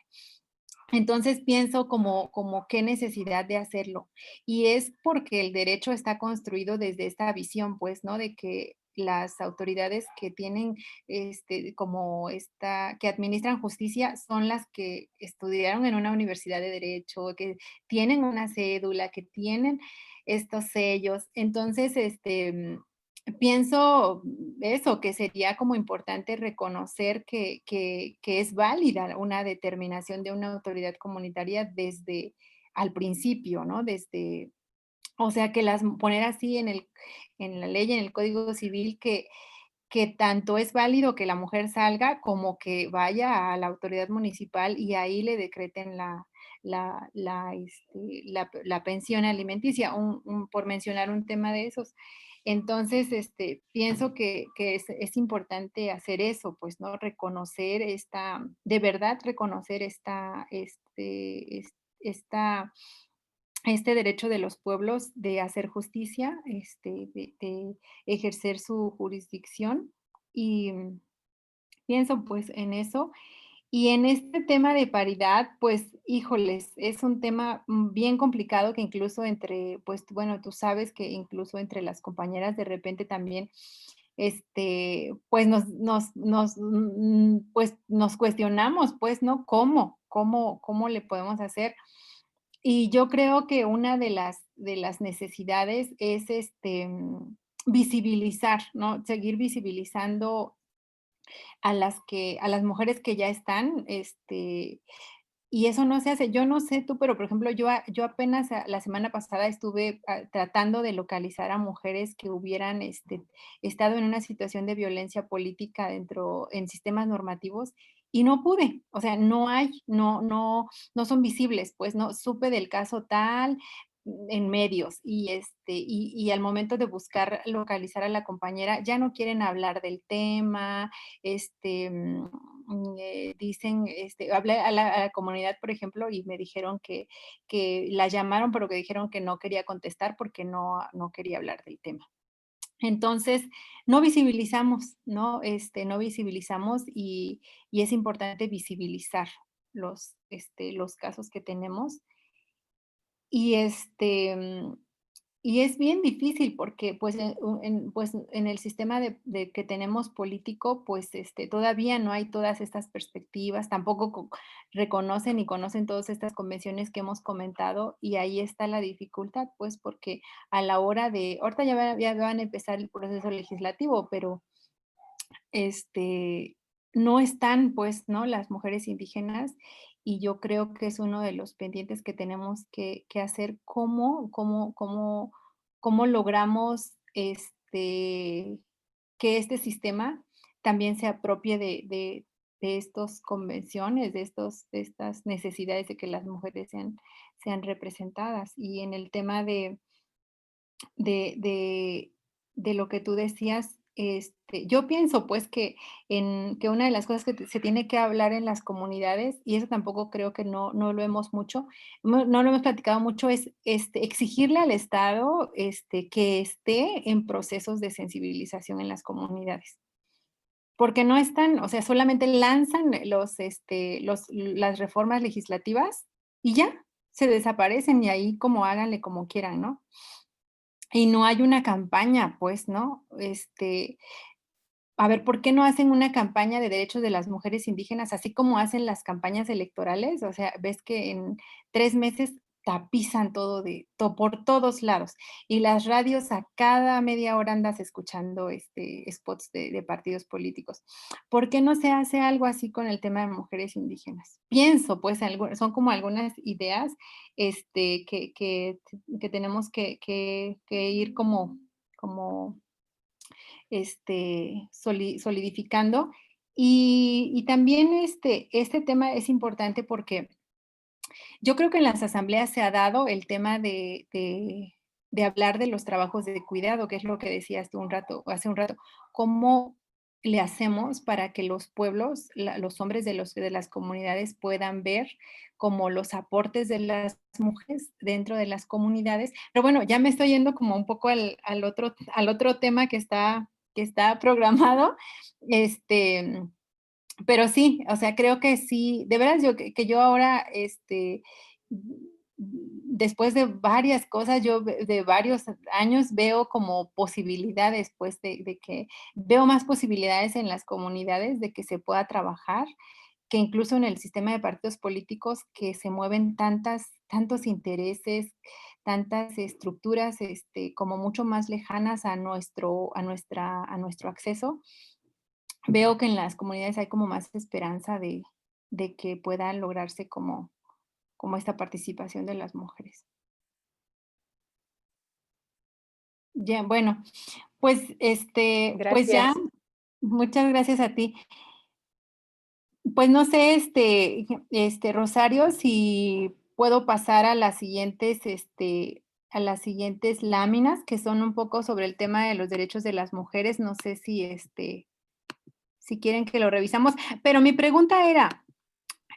Entonces pienso como qué necesidad de hacerlo. Y es porque el derecho está construido desde esta visión, pues, ¿no? De que las autoridades que tienen, que administran justicia son las que estudiaron en una universidad de derecho, que tienen una cédula, que tienen estos sellos. Entonces, pienso eso, que sería como importante reconocer que es válida una determinación de una autoridad comunitaria desde al principio, ¿no? O sea, poner así en la ley, en el Código Civil, que tanto es válido que la mujer salga como que vaya a la autoridad municipal y ahí le decreten la pensión alimenticia, por mencionar un tema de esos. Entonces, pienso que es importante hacer eso, pues, ¿no? Reconocer de verdad reconocer esta este derecho de los pueblos de hacer justicia, de ejercer su jurisdicción y pienso pues en eso. Y en este tema de paridad, pues, híjoles, es un tema bien complicado que incluso pues, bueno, tú sabes que incluso entre las compañeras de repente también, pues pues nos cuestionamos, pues, ¿no? ¿Cómo le podemos hacer? Y yo creo que una de las necesidades es, visibilizar, ¿no? Seguir visibilizando a las mujeres que ya están, y eso no se hace. Yo no sé tú, pero, por ejemplo, yo apenas la semana pasada estuve, tratando de localizar a mujeres que hubieran, estado en una situación de violencia política en sistemas normativos, y no pude. O sea, no son visibles, pues, no supe del caso tal en medios, y al momento de buscar localizar a la compañera, ya no quieren hablar del tema, dicen, hablé a la comunidad, por ejemplo, y me dijeron que la llamaron, pero que dijeron que no quería contestar porque no quería hablar del tema. Entonces, no visibilizamos, ¿no? No visibilizamos y es importante visibilizar los casos que tenemos. Y, y es bien difícil porque, pues, en el sistema de que tenemos político, pues, todavía no hay todas estas perspectivas, tampoco reconocen y conocen todas estas convenciones que hemos comentado, y ahí está la dificultad, pues, porque a la hora ahorita ya van a empezar el proceso legislativo, pero no están, pues, ¿no? Las mujeres indígenas, y yo creo que es uno de los pendientes que tenemos que hacer, cómo logramos, que este sistema también se apropie de estas convenciones, de estas necesidades de que las mujeres sean representadas. Y en el tema de, de, de lo que tú decías, yo pienso pues que una de las cosas que se tiene que hablar en las comunidades, y eso tampoco creo que no lo hemos no lo hemos platicado mucho, es exigirle al Estado que esté en procesos de sensibilización en las comunidades. Porque no están, o sea, solamente lanzan las reformas legislativas y ya, se desaparecen y ahí como háganle como quieran, ¿no? y no hay una campaña, pues, ¿no? A ver, ¿por qué no hacen una campaña de derechos de las mujeres indígenas, así como hacen las campañas electorales? O sea, ves que en 3 meses tapizan todo por todos lados, y las radios a cada media hora andas escuchando, spots de partidos políticos. ¿Por qué no se hace algo así con el tema de mujeres indígenas? Pienso, pues, son como algunas ideas, que tenemos que ir como solidificando. Y también este tema es importante porque yo creo que en las asambleas se ha dado el tema de hablar de los trabajos de cuidado, que es lo que decías tú hace un rato. ¿Cómo le hacemos para que los pueblos, los hombres de las comunidades puedan ver como los aportes de las mujeres dentro de las comunidades? Pero bueno, ya me estoy yendo como un poco al otro tema que está programado. Este, pero sí, o sea, creo que sí, de veras yo ahora, después de varias cosas, de varios años veo como posibilidades, pues, de que veo más posibilidades en las comunidades de que se pueda trabajar, que incluso en el sistema de partidos políticos que se mueven tantos intereses, tantas estructuras, como mucho más lejanas a nuestro acceso. Veo que en las comunidades hay como más esperanza de que pueda lograrse como esta participación de las mujeres. Ya, bueno, pues ya, Gracias. muchas gracias a ti. Pues no sé, Rosario, si puedo pasar a las siguientes láminas, que son un poco sobre el tema de los derechos de las mujeres. No sé si quieren que lo revisamos, pero mi pregunta era,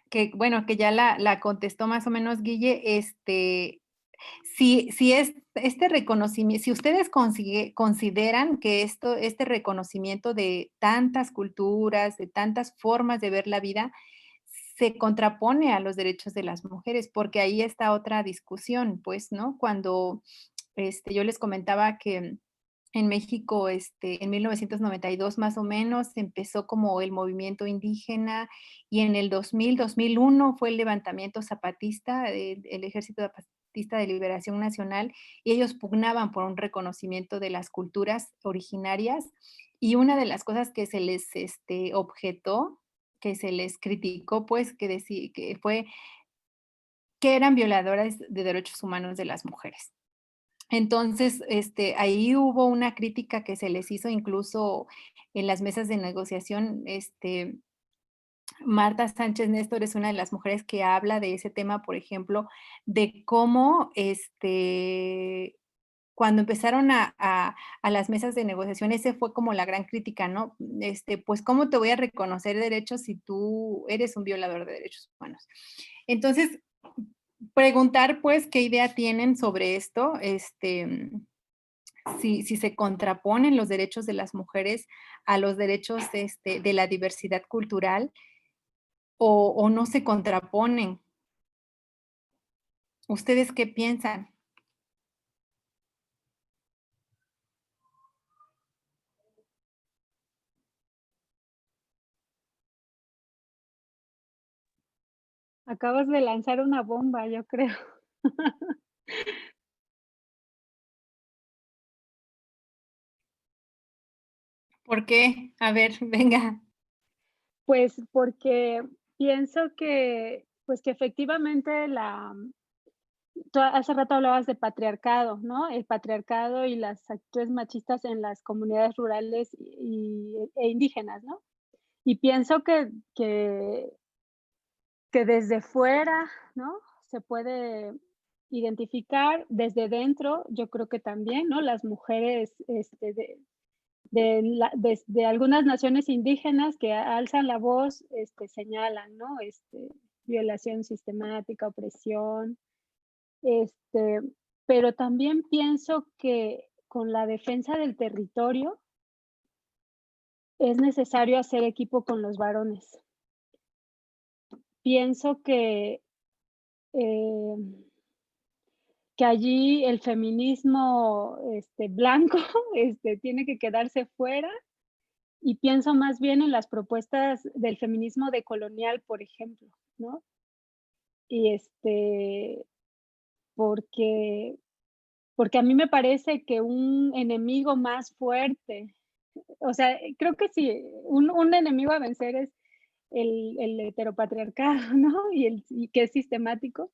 que bueno, que ya la contestó más o menos Guille, si es este reconocimiento, si ustedes consideran que este reconocimiento de tantas culturas, de tantas formas de ver la vida, se contrapone a los derechos de las mujeres, porque ahí está otra discusión, pues, ¿no? Cuando yo les comentaba que en México, en 1992 más o menos, empezó como el movimiento indígena, y en el 2001 fue el levantamiento zapatista, el Ejército Zapatista de Liberación Nacional, y ellos pugnaban por un reconocimiento de las culturas originarias, y una de las cosas que se les objetó, que se les criticó, pues, que fue que eran violadoras de derechos humanos de las mujeres. Entonces, ahí hubo una crítica que se les hizo incluso en las mesas de negociación. Marta Sánchez Néstor es una de las mujeres que habla de ese tema, por ejemplo, de cómo, cuando empezaron a las mesas de negociación, ese fue como la gran crítica, ¿no? Pues, ¿cómo te voy a reconocer derechos si tú eres un violador de derechos humanos? Entonces, preguntar, pues, qué idea tienen sobre esto, si se contraponen los derechos de las mujeres a los derechos de la diversidad cultural, o no se contraponen. ¿Ustedes qué piensan? Acabas de lanzar una bomba, yo creo. ¿Por qué? A ver, venga. Pues porque pienso que, pues que efectivamente tú hace rato hablabas de patriarcado, ¿no? El patriarcado y las actitudes machistas en las comunidades rurales e indígenas, ¿no? Y pienso que desde fuera, ¿no? Se puede identificar desde dentro, yo creo que también, ¿no? Las mujeres de algunas naciones indígenas que alzan la voz, señalan, ¿no? Violación sistemática, opresión, este, pero también pienso que con la defensa del territorio es necesario hacer equipo con los varones. Pienso eh, que allí el feminismo blanco tiene que quedarse fuera, y pienso más bien en las propuestas del feminismo decolonial, por ejemplo, ¿no? Y porque, porque a mí me parece que un enemigo más fuerte, o sea, creo que sí, un enemigo a vencer es el heteropatriarcado, ¿no? Y que es sistemático,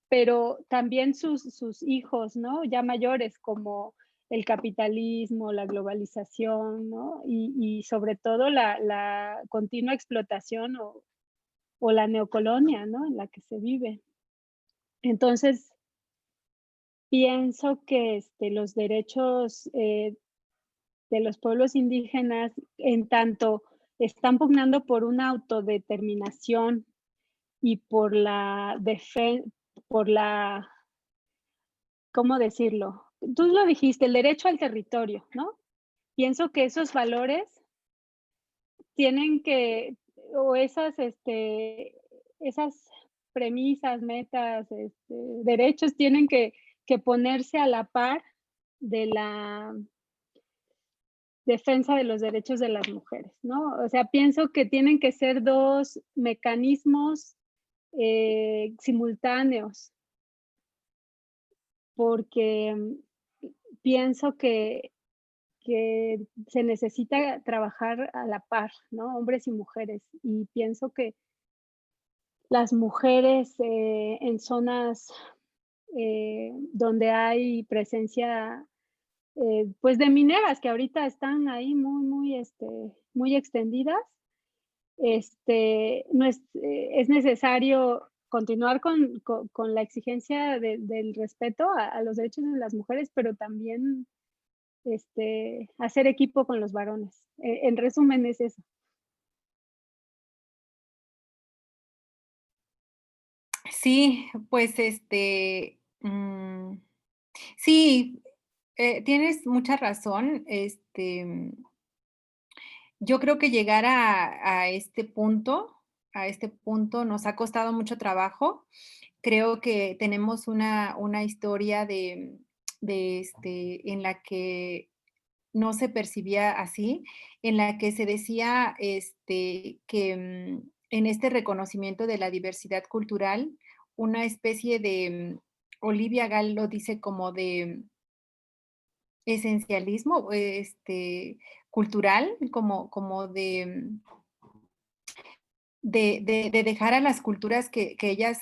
pero también sus hijos, ¿no? Ya mayores, como el capitalismo, la globalización, ¿no? Y sobre todo la continua explotación o la neocolonia, ¿no? En la que se vive. Entonces, pienso que los derechos de los pueblos indígenas, en tanto están pugnando por una autodeterminación y por la, ¿cómo decirlo? Tú lo dijiste, el derecho al territorio, ¿no? Pienso que esos valores tienen que, o esas premisas, metas, derechos tienen que ponerse a la par de la defensa de los derechos de las mujeres, ¿no? O sea, pienso que tienen que ser dos mecanismos simultáneos, porque pienso que se necesita trabajar a la par, ¿no? Hombres y mujeres. Y pienso que las mujeres en zonas donde hay presencia, pues de mineras que ahorita están ahí muy extendidas, no es necesario continuar con la exigencia del respeto a los derechos de las mujeres, pero también hacer equipo con los varones. En resumen es eso. Sí, pues sí, tienes mucha razón. Yo creo que llegar a este punto nos ha costado mucho trabajo. Creo que tenemos una historia en la que no se percibía así, en la que se decía, que, en este reconocimiento de la diversidad cultural, una especie de, Olivia Gall lo dice como de esencialismo, cultural, como de dejar a las culturas que ellas,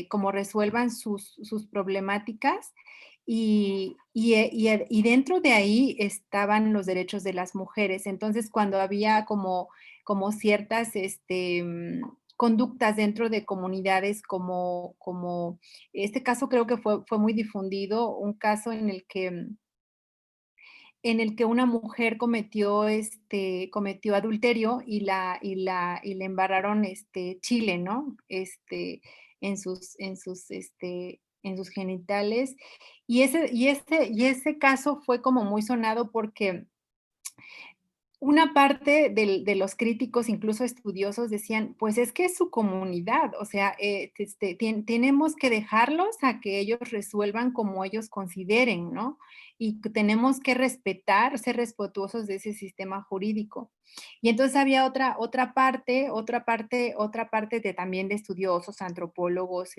como resuelvan sus problemáticas, y dentro de ahí estaban los derechos de las mujeres. Entonces, cuando había como ciertas, conductas dentro de comunidades como este caso creo que fue muy difundido, un caso en el que una mujer cometió adulterio y la embarraron, chile, ¿no? En sus genitales. Y ese caso fue como muy sonado porque una parte de los críticos, incluso estudiosos, decían, pues es que es su comunidad, o sea, tenemos que dejarlos a que ellos resuelvan como ellos consideren, ¿no? Y tenemos que respetar, ser respetuosos de ese sistema jurídico. Y entonces había otra parte también de estudiosos, antropólogos,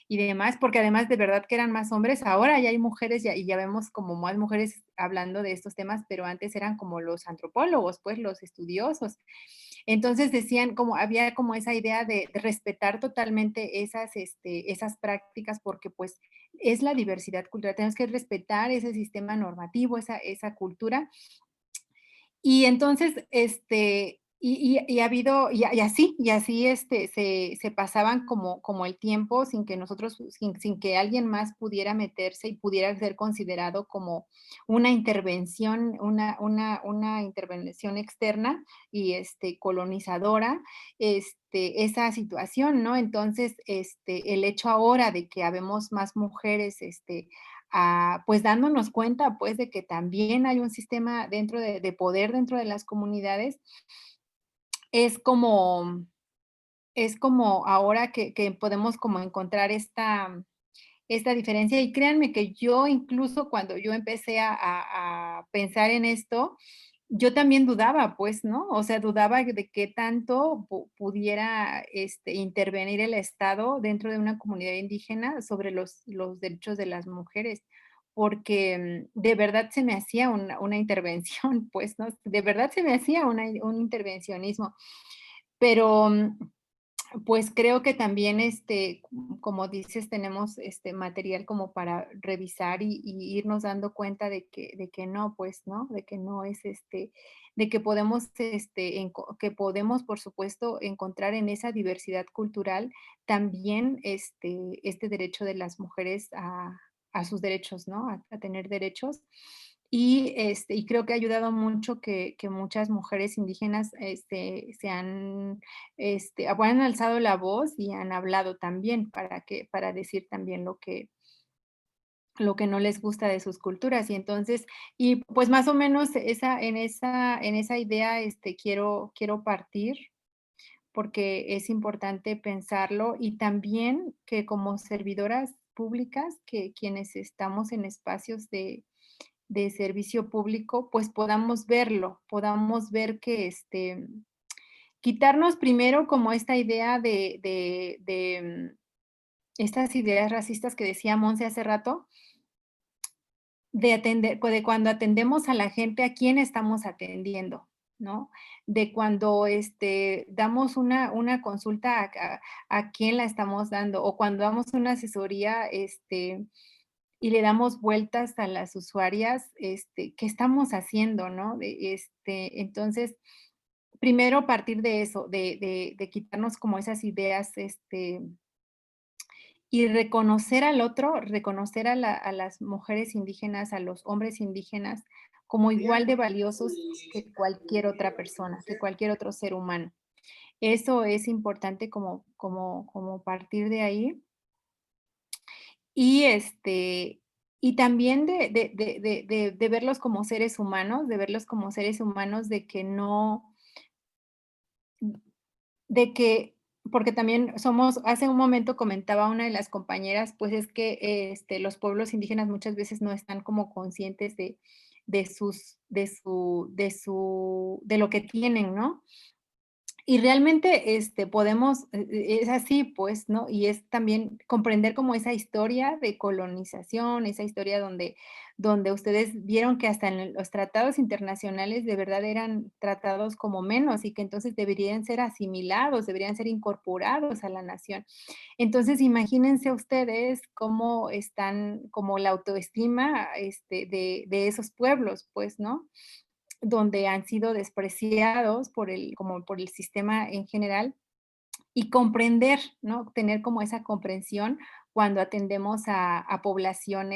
y demás, porque además de verdad que eran más hombres, ahora ya hay mujeres y ya vemos como más mujeres hablando de estos temas, pero antes eran como los antropólogos, pues los estudiosos. Entonces decían como, había como esa idea de respetar totalmente esas prácticas porque pues es la diversidad cultural, tenemos que respetar ese sistema normativo, esa cultura y entonces, ha habido, y así, se pasaban como el tiempo sin que nosotros, sin que alguien más pudiera meterse y pudiera ser considerado como una intervención, una intervención externa y, colonizadora, esa situación, ¿no? Entonces, el hecho ahora de que habemos más mujeres, pues dándonos cuenta pues de que también hay un sistema de poder dentro de las comunidades, es como ahora que podemos como encontrar esta diferencia. Y créanme que yo incluso cuando yo empecé a pensar en esto, yo también dudaba, pues, ¿no? O sea, dudaba de qué tanto pudiera intervenir el Estado dentro de una comunidad indígena sobre los derechos de las mujeres, porque de verdad se me hacía una intervención, pues, ¿no? De verdad se me hacía un intervencionismo. Pero pues creo que también, como dices, tenemos material como para revisar y irnos dando cuenta de que no, pues, ¿no? De que no es de que podemos, que podemos, por supuesto, encontrar en esa diversidad cultural también este derecho de las mujeres a sus derechos, ¿no? A tener derechos. Y creo que ha ayudado mucho que muchas mujeres indígenas han alzado la voz y han hablado también para decir también lo que no les gusta de sus culturas. Y entonces, y pues más o menos en esa idea quiero partir, porque es importante pensarlo y también que como servidoras públicas, que quienes estamos en espacios de servicio público, pues podamos verlo, podamos ver que quitarnos primero como esta idea estas ideas racistas que decía Monse hace rato, de cuando atendemos a la gente, a quién estamos atendiendo, ¿no? De cuando damos una consulta, a quién la estamos dando, o cuando damos una asesoría, y le damos vueltas a las usuarias, ¿qué estamos haciendo, no? Entonces, primero partir de eso, de quitarnos como esas ideas, y reconocer al otro, reconocer a las mujeres indígenas, a los hombres indígenas, como igual de valiosos que cualquier otra persona, que cualquier otro ser humano. Eso es importante como partir de ahí. Y también de verlos como seres humanos, de verlos como seres humanos, de que no, de que, porque también hace un momento comentaba una de las compañeras, pues es que los pueblos indígenas muchas veces no están como conscientes de lo que tienen, ¿no? Y realmente, podemos, es así, pues, ¿no? Y es también comprender como esa historia de colonización, esa historia donde ustedes vieron que hasta en los tratados internacionales de verdad eran tratados como menos y que entonces deberían ser asimilados, deberían ser incorporados a la nación. Entonces, imagínense ustedes cómo están, como la autoestima, de esos pueblos, pues, ¿no? Donde han sido despreciados como por el sistema en general, y comprender, ¿no? Tener como esa comprensión cuando atendemos a población,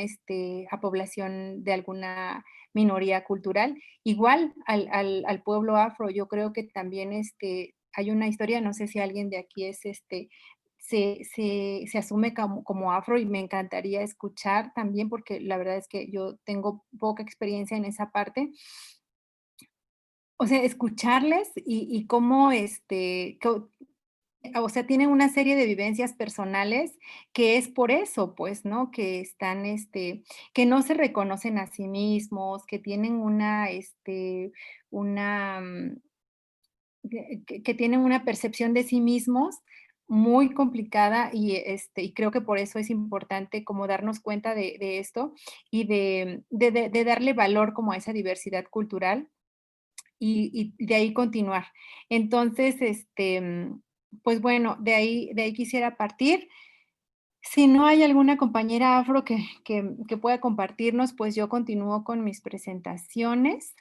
a población de alguna minoría cultural. Igual al pueblo afro, yo creo que también, hay una historia, no sé si alguien de aquí se asume como afro, y me encantaría escuchar también, porque la verdad es que yo tengo poca experiencia en esa parte. O sea, escucharles y cómo, o sea, tienen una serie de vivencias personales que es por eso, pues, ¿no? Que están, que no se reconocen a sí mismos, que tienen una, que tienen una percepción de sí mismos muy complicada, y creo que por eso es importante como darnos cuenta de esto y de darle valor como a esa diversidad cultural y de ahí continuar. Entonces, pues bueno, de ahí quisiera partir. Si no hay alguna compañera afro que pueda compartirnos, pues yo continúo con mis presentaciones.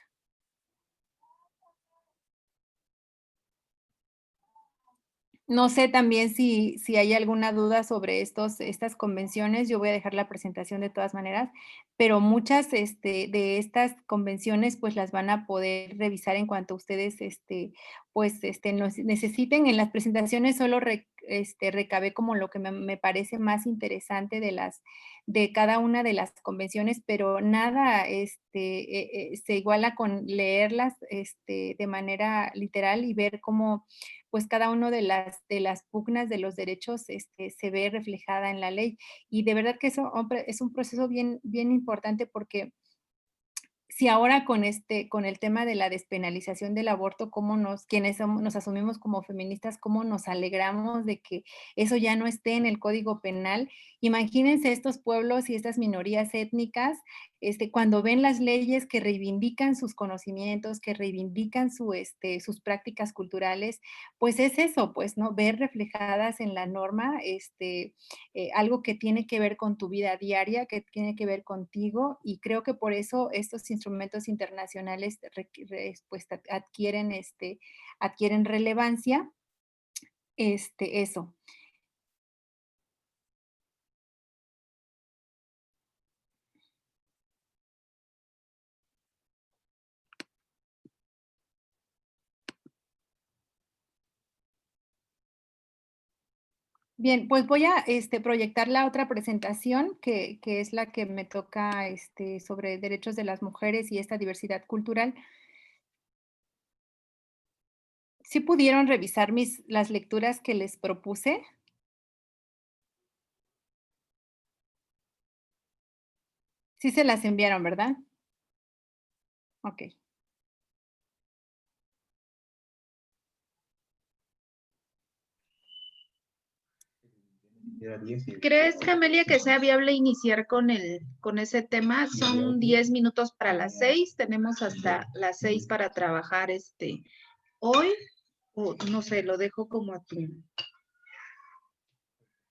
No sé también si hay alguna duda sobre estas convenciones. Yo voy a dejar la presentación de todas maneras, pero muchas de estas convenciones pues las van a poder revisar en cuanto ustedes pues necesiten. En las presentaciones solo recabé como lo que me parece más interesante de cada una de las convenciones, pero nada se iguala con leerlas de manera literal y ver cómo pues cada uno de las pugnas de los derechos se ve reflejada en la ley. Y de verdad que eso, hombre, es un proceso bien, bien importante porque si ahora con el tema de la despenalización del aborto, quienes nos asumimos como feministas, cómo nos alegramos de que eso ya no esté en el Código Penal. Imagínense estos pueblos y estas minorías étnicas, cuando ven las leyes que reivindican sus conocimientos, que reivindican sus prácticas culturales, pues es eso, pues, ¿no? Ver reflejadas en la norma, algo que tiene que ver con tu vida diaria, que tiene que ver contigo, y creo que por eso estos instrumentos internacionales pues, adquieren relevancia, eso. Bien, pues voy a proyectar la otra presentación, que es la que me toca sobre derechos de las mujeres y esta diversidad cultural. ¿Sí pudieron revisar las lecturas que les propuse? Sí se las enviaron, ¿verdad? Ok. ¿Crees, Camelia, que sea viable iniciar con ese tema? Son 10 minutos para las 6, tenemos hasta las 6 para trabajar hoy, o no sé, lo dejo como a tu...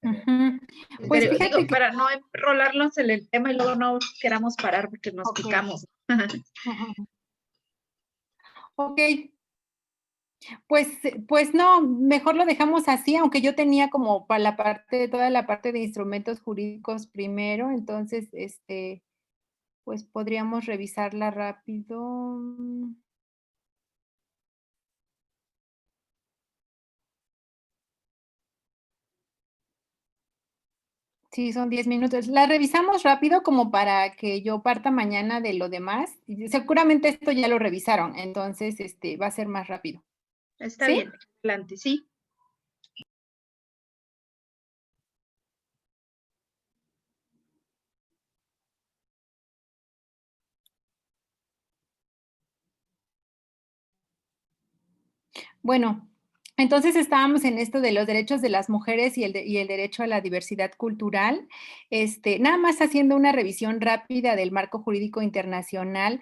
Ujú. Pues Pero, fíjate que... para no enrolarnos en el tema y luego no queramos parar porque nos Ok. picamos. Ujú. Ok, pues no, mejor lo dejamos así, aunque yo tenía como para toda la parte de instrumentos jurídicos primero, entonces, pues podríamos revisarla rápido. Sí, son 10 minutos. La revisamos rápido como para que yo parta mañana de lo demás. Y seguramente esto ya lo revisaron, entonces, va a ser más rápido. Está ¿Sí? bien, adelante, sí. Bueno, entonces estábamos en esto de los derechos de las mujeres y el derecho a la diversidad cultural. Nada más haciendo una revisión rápida del marco jurídico internacional,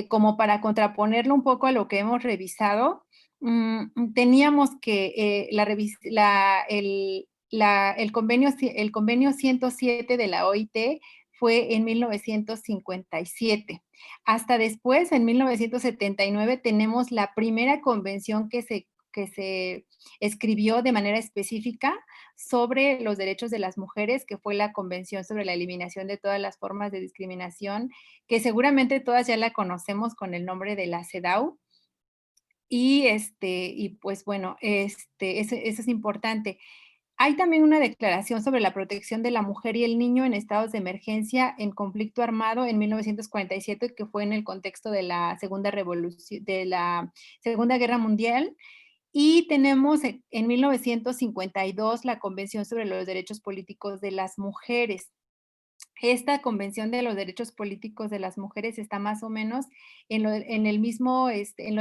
como para contraponerlo un poco a lo que hemos revisado. Teníamos que el convenio 107 de la OIT fue en 1957. Hasta después, en 1979, tenemos la primera convención que se escribió de manera específica sobre los derechos de las mujeres, que fue la Convención sobre la Eliminación de todas las formas de discriminación, que seguramente todas ya la conocemos con el nombre de la CEDAW. Y pues bueno, eso es importante. Hay también una declaración sobre la protección de la mujer y el niño en estados de emergencia en conflicto armado en 1947, que fue en el contexto de la de la Segunda Guerra Mundial. Y tenemos en 1952 la Convención sobre los Derechos Políticos de las Mujeres. Esta Convención de los Derechos Políticos de las Mujeres está más o menos en los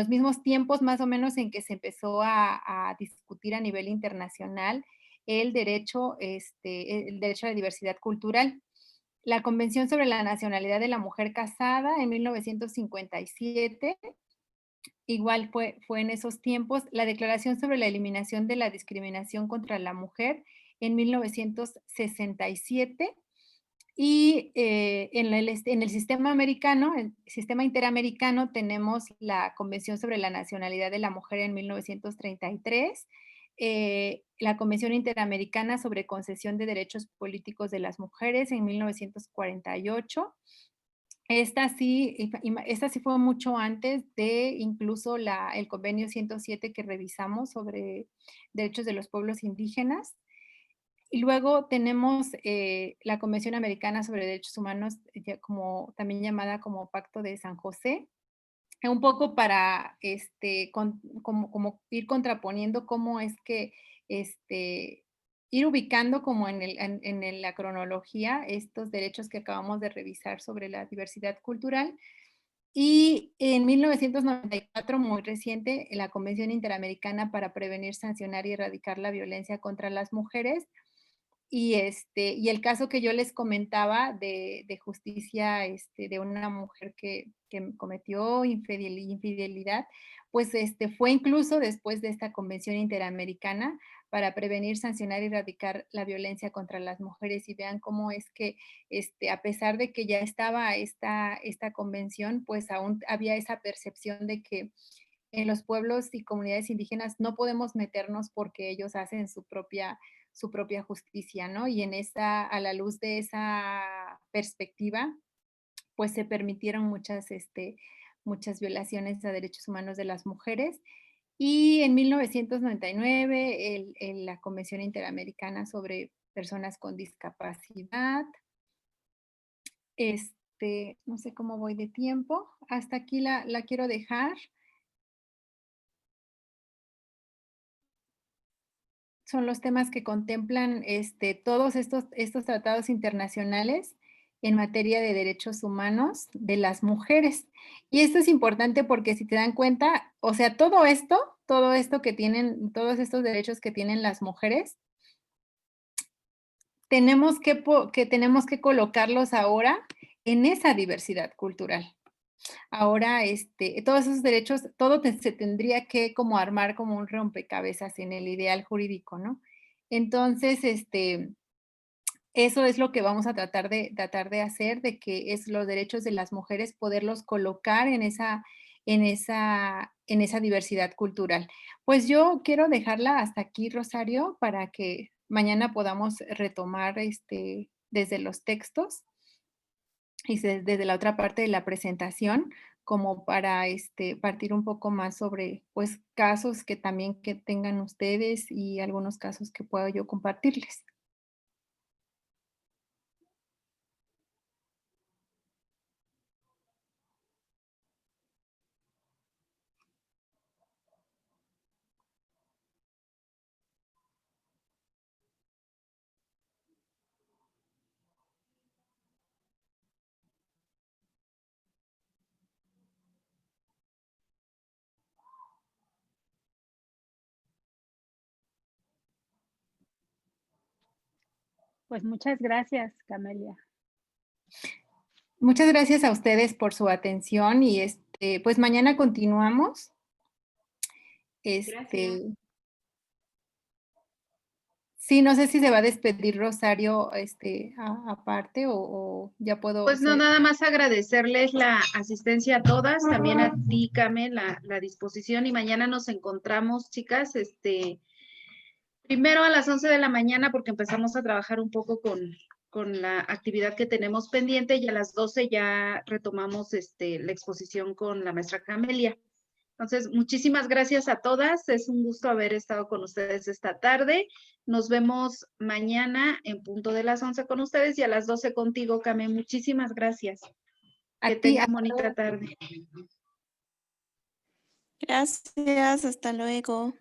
mismos tiempos más o menos en que se empezó a discutir a nivel internacional el derecho a la diversidad cultural. La Convención sobre la Nacionalidad de la Mujer Casada en 1957, igual fue en esos tiempos. La Declaración sobre la Eliminación de la Discriminación contra la Mujer en 1967. Y en el sistema americano, el sistema interamericano, tenemos la Convención sobre la Nacionalidad de la Mujer en 1933, la Convención Interamericana sobre Concesión de Derechos Políticos de las Mujeres en 1948, Esta sí fue mucho antes de incluso el convenio 107 que revisamos sobre derechos de los pueblos indígenas. Y luego tenemos la Convención Americana sobre Derechos Humanos, también llamada como Pacto de San José, un poco para como ir contraponiendo cómo es que ir ubicando como en la cronología estos derechos que acabamos de revisar sobre la diversidad cultural. Y en 1994, muy reciente, la Convención Interamericana para Prevenir, Sancionar y Erradicar la Violencia contra las Mujeres. Y el caso que yo les comentaba de justicia de una mujer que cometió infidelidad, pues fue incluso después de esta Convención Interamericana para prevenir, sancionar y erradicar la violencia contra las mujeres. Y vean cómo es que a pesar de que ya estaba esta convención, pues aún había esa percepción de que en los pueblos y comunidades indígenas no podemos meternos porque ellos hacen su propia justicia, ¿no? Y a la luz de esa perspectiva, pues se permitieron muchas violaciones a derechos humanos de las mujeres. Y en 1999, la Convención Interamericana sobre Personas con Discapacidad. No sé cómo voy de tiempo. Hasta aquí la quiero dejar. Son los temas que contemplan todos estos tratados internacionales en materia de derechos humanos de las mujeres. Y esto es importante porque si te dan cuenta, o sea, todo esto que tienen, todos estos derechos que tienen las mujeres, tenemos que colocarlos ahora en esa diversidad cultural. Ahora, todos esos derechos, se tendría que como armar como un rompecabezas en el ideal jurídico, ¿no? Entonces, eso es lo que vamos a tratar de hacer, de que es los derechos de las mujeres, poderlos colocar en esa diversidad cultural. Pues yo quiero dejarla hasta aquí, Rosario, para que mañana podamos retomar desde los textos y desde la otra parte de la presentación, como para partir un poco más sobre pues casos que también que tengan ustedes y algunos casos que puedo yo compartirles. Pues muchas gracias, Camelia. Muchas gracias a ustedes por su atención y pues mañana continuamos. Gracias. Sí, no sé si se va a despedir Rosario aparte o ya puedo. Pues no, nada más agradecerles la asistencia a todas, también a ti, Came, la disposición, y mañana nos encontramos, chicas, primero a las 11 de la mañana porque empezamos a trabajar un poco con la actividad que tenemos pendiente, y a las 12 ya retomamos la exposición con la maestra Camelia. Entonces, muchísimas gracias a todas. Es un gusto haber estado con ustedes esta tarde. Nos vemos mañana en punto de las 11 con ustedes y a las 12 contigo, Came. Muchísimas gracias. Que tengan bonita tarde. Gracias, hasta luego.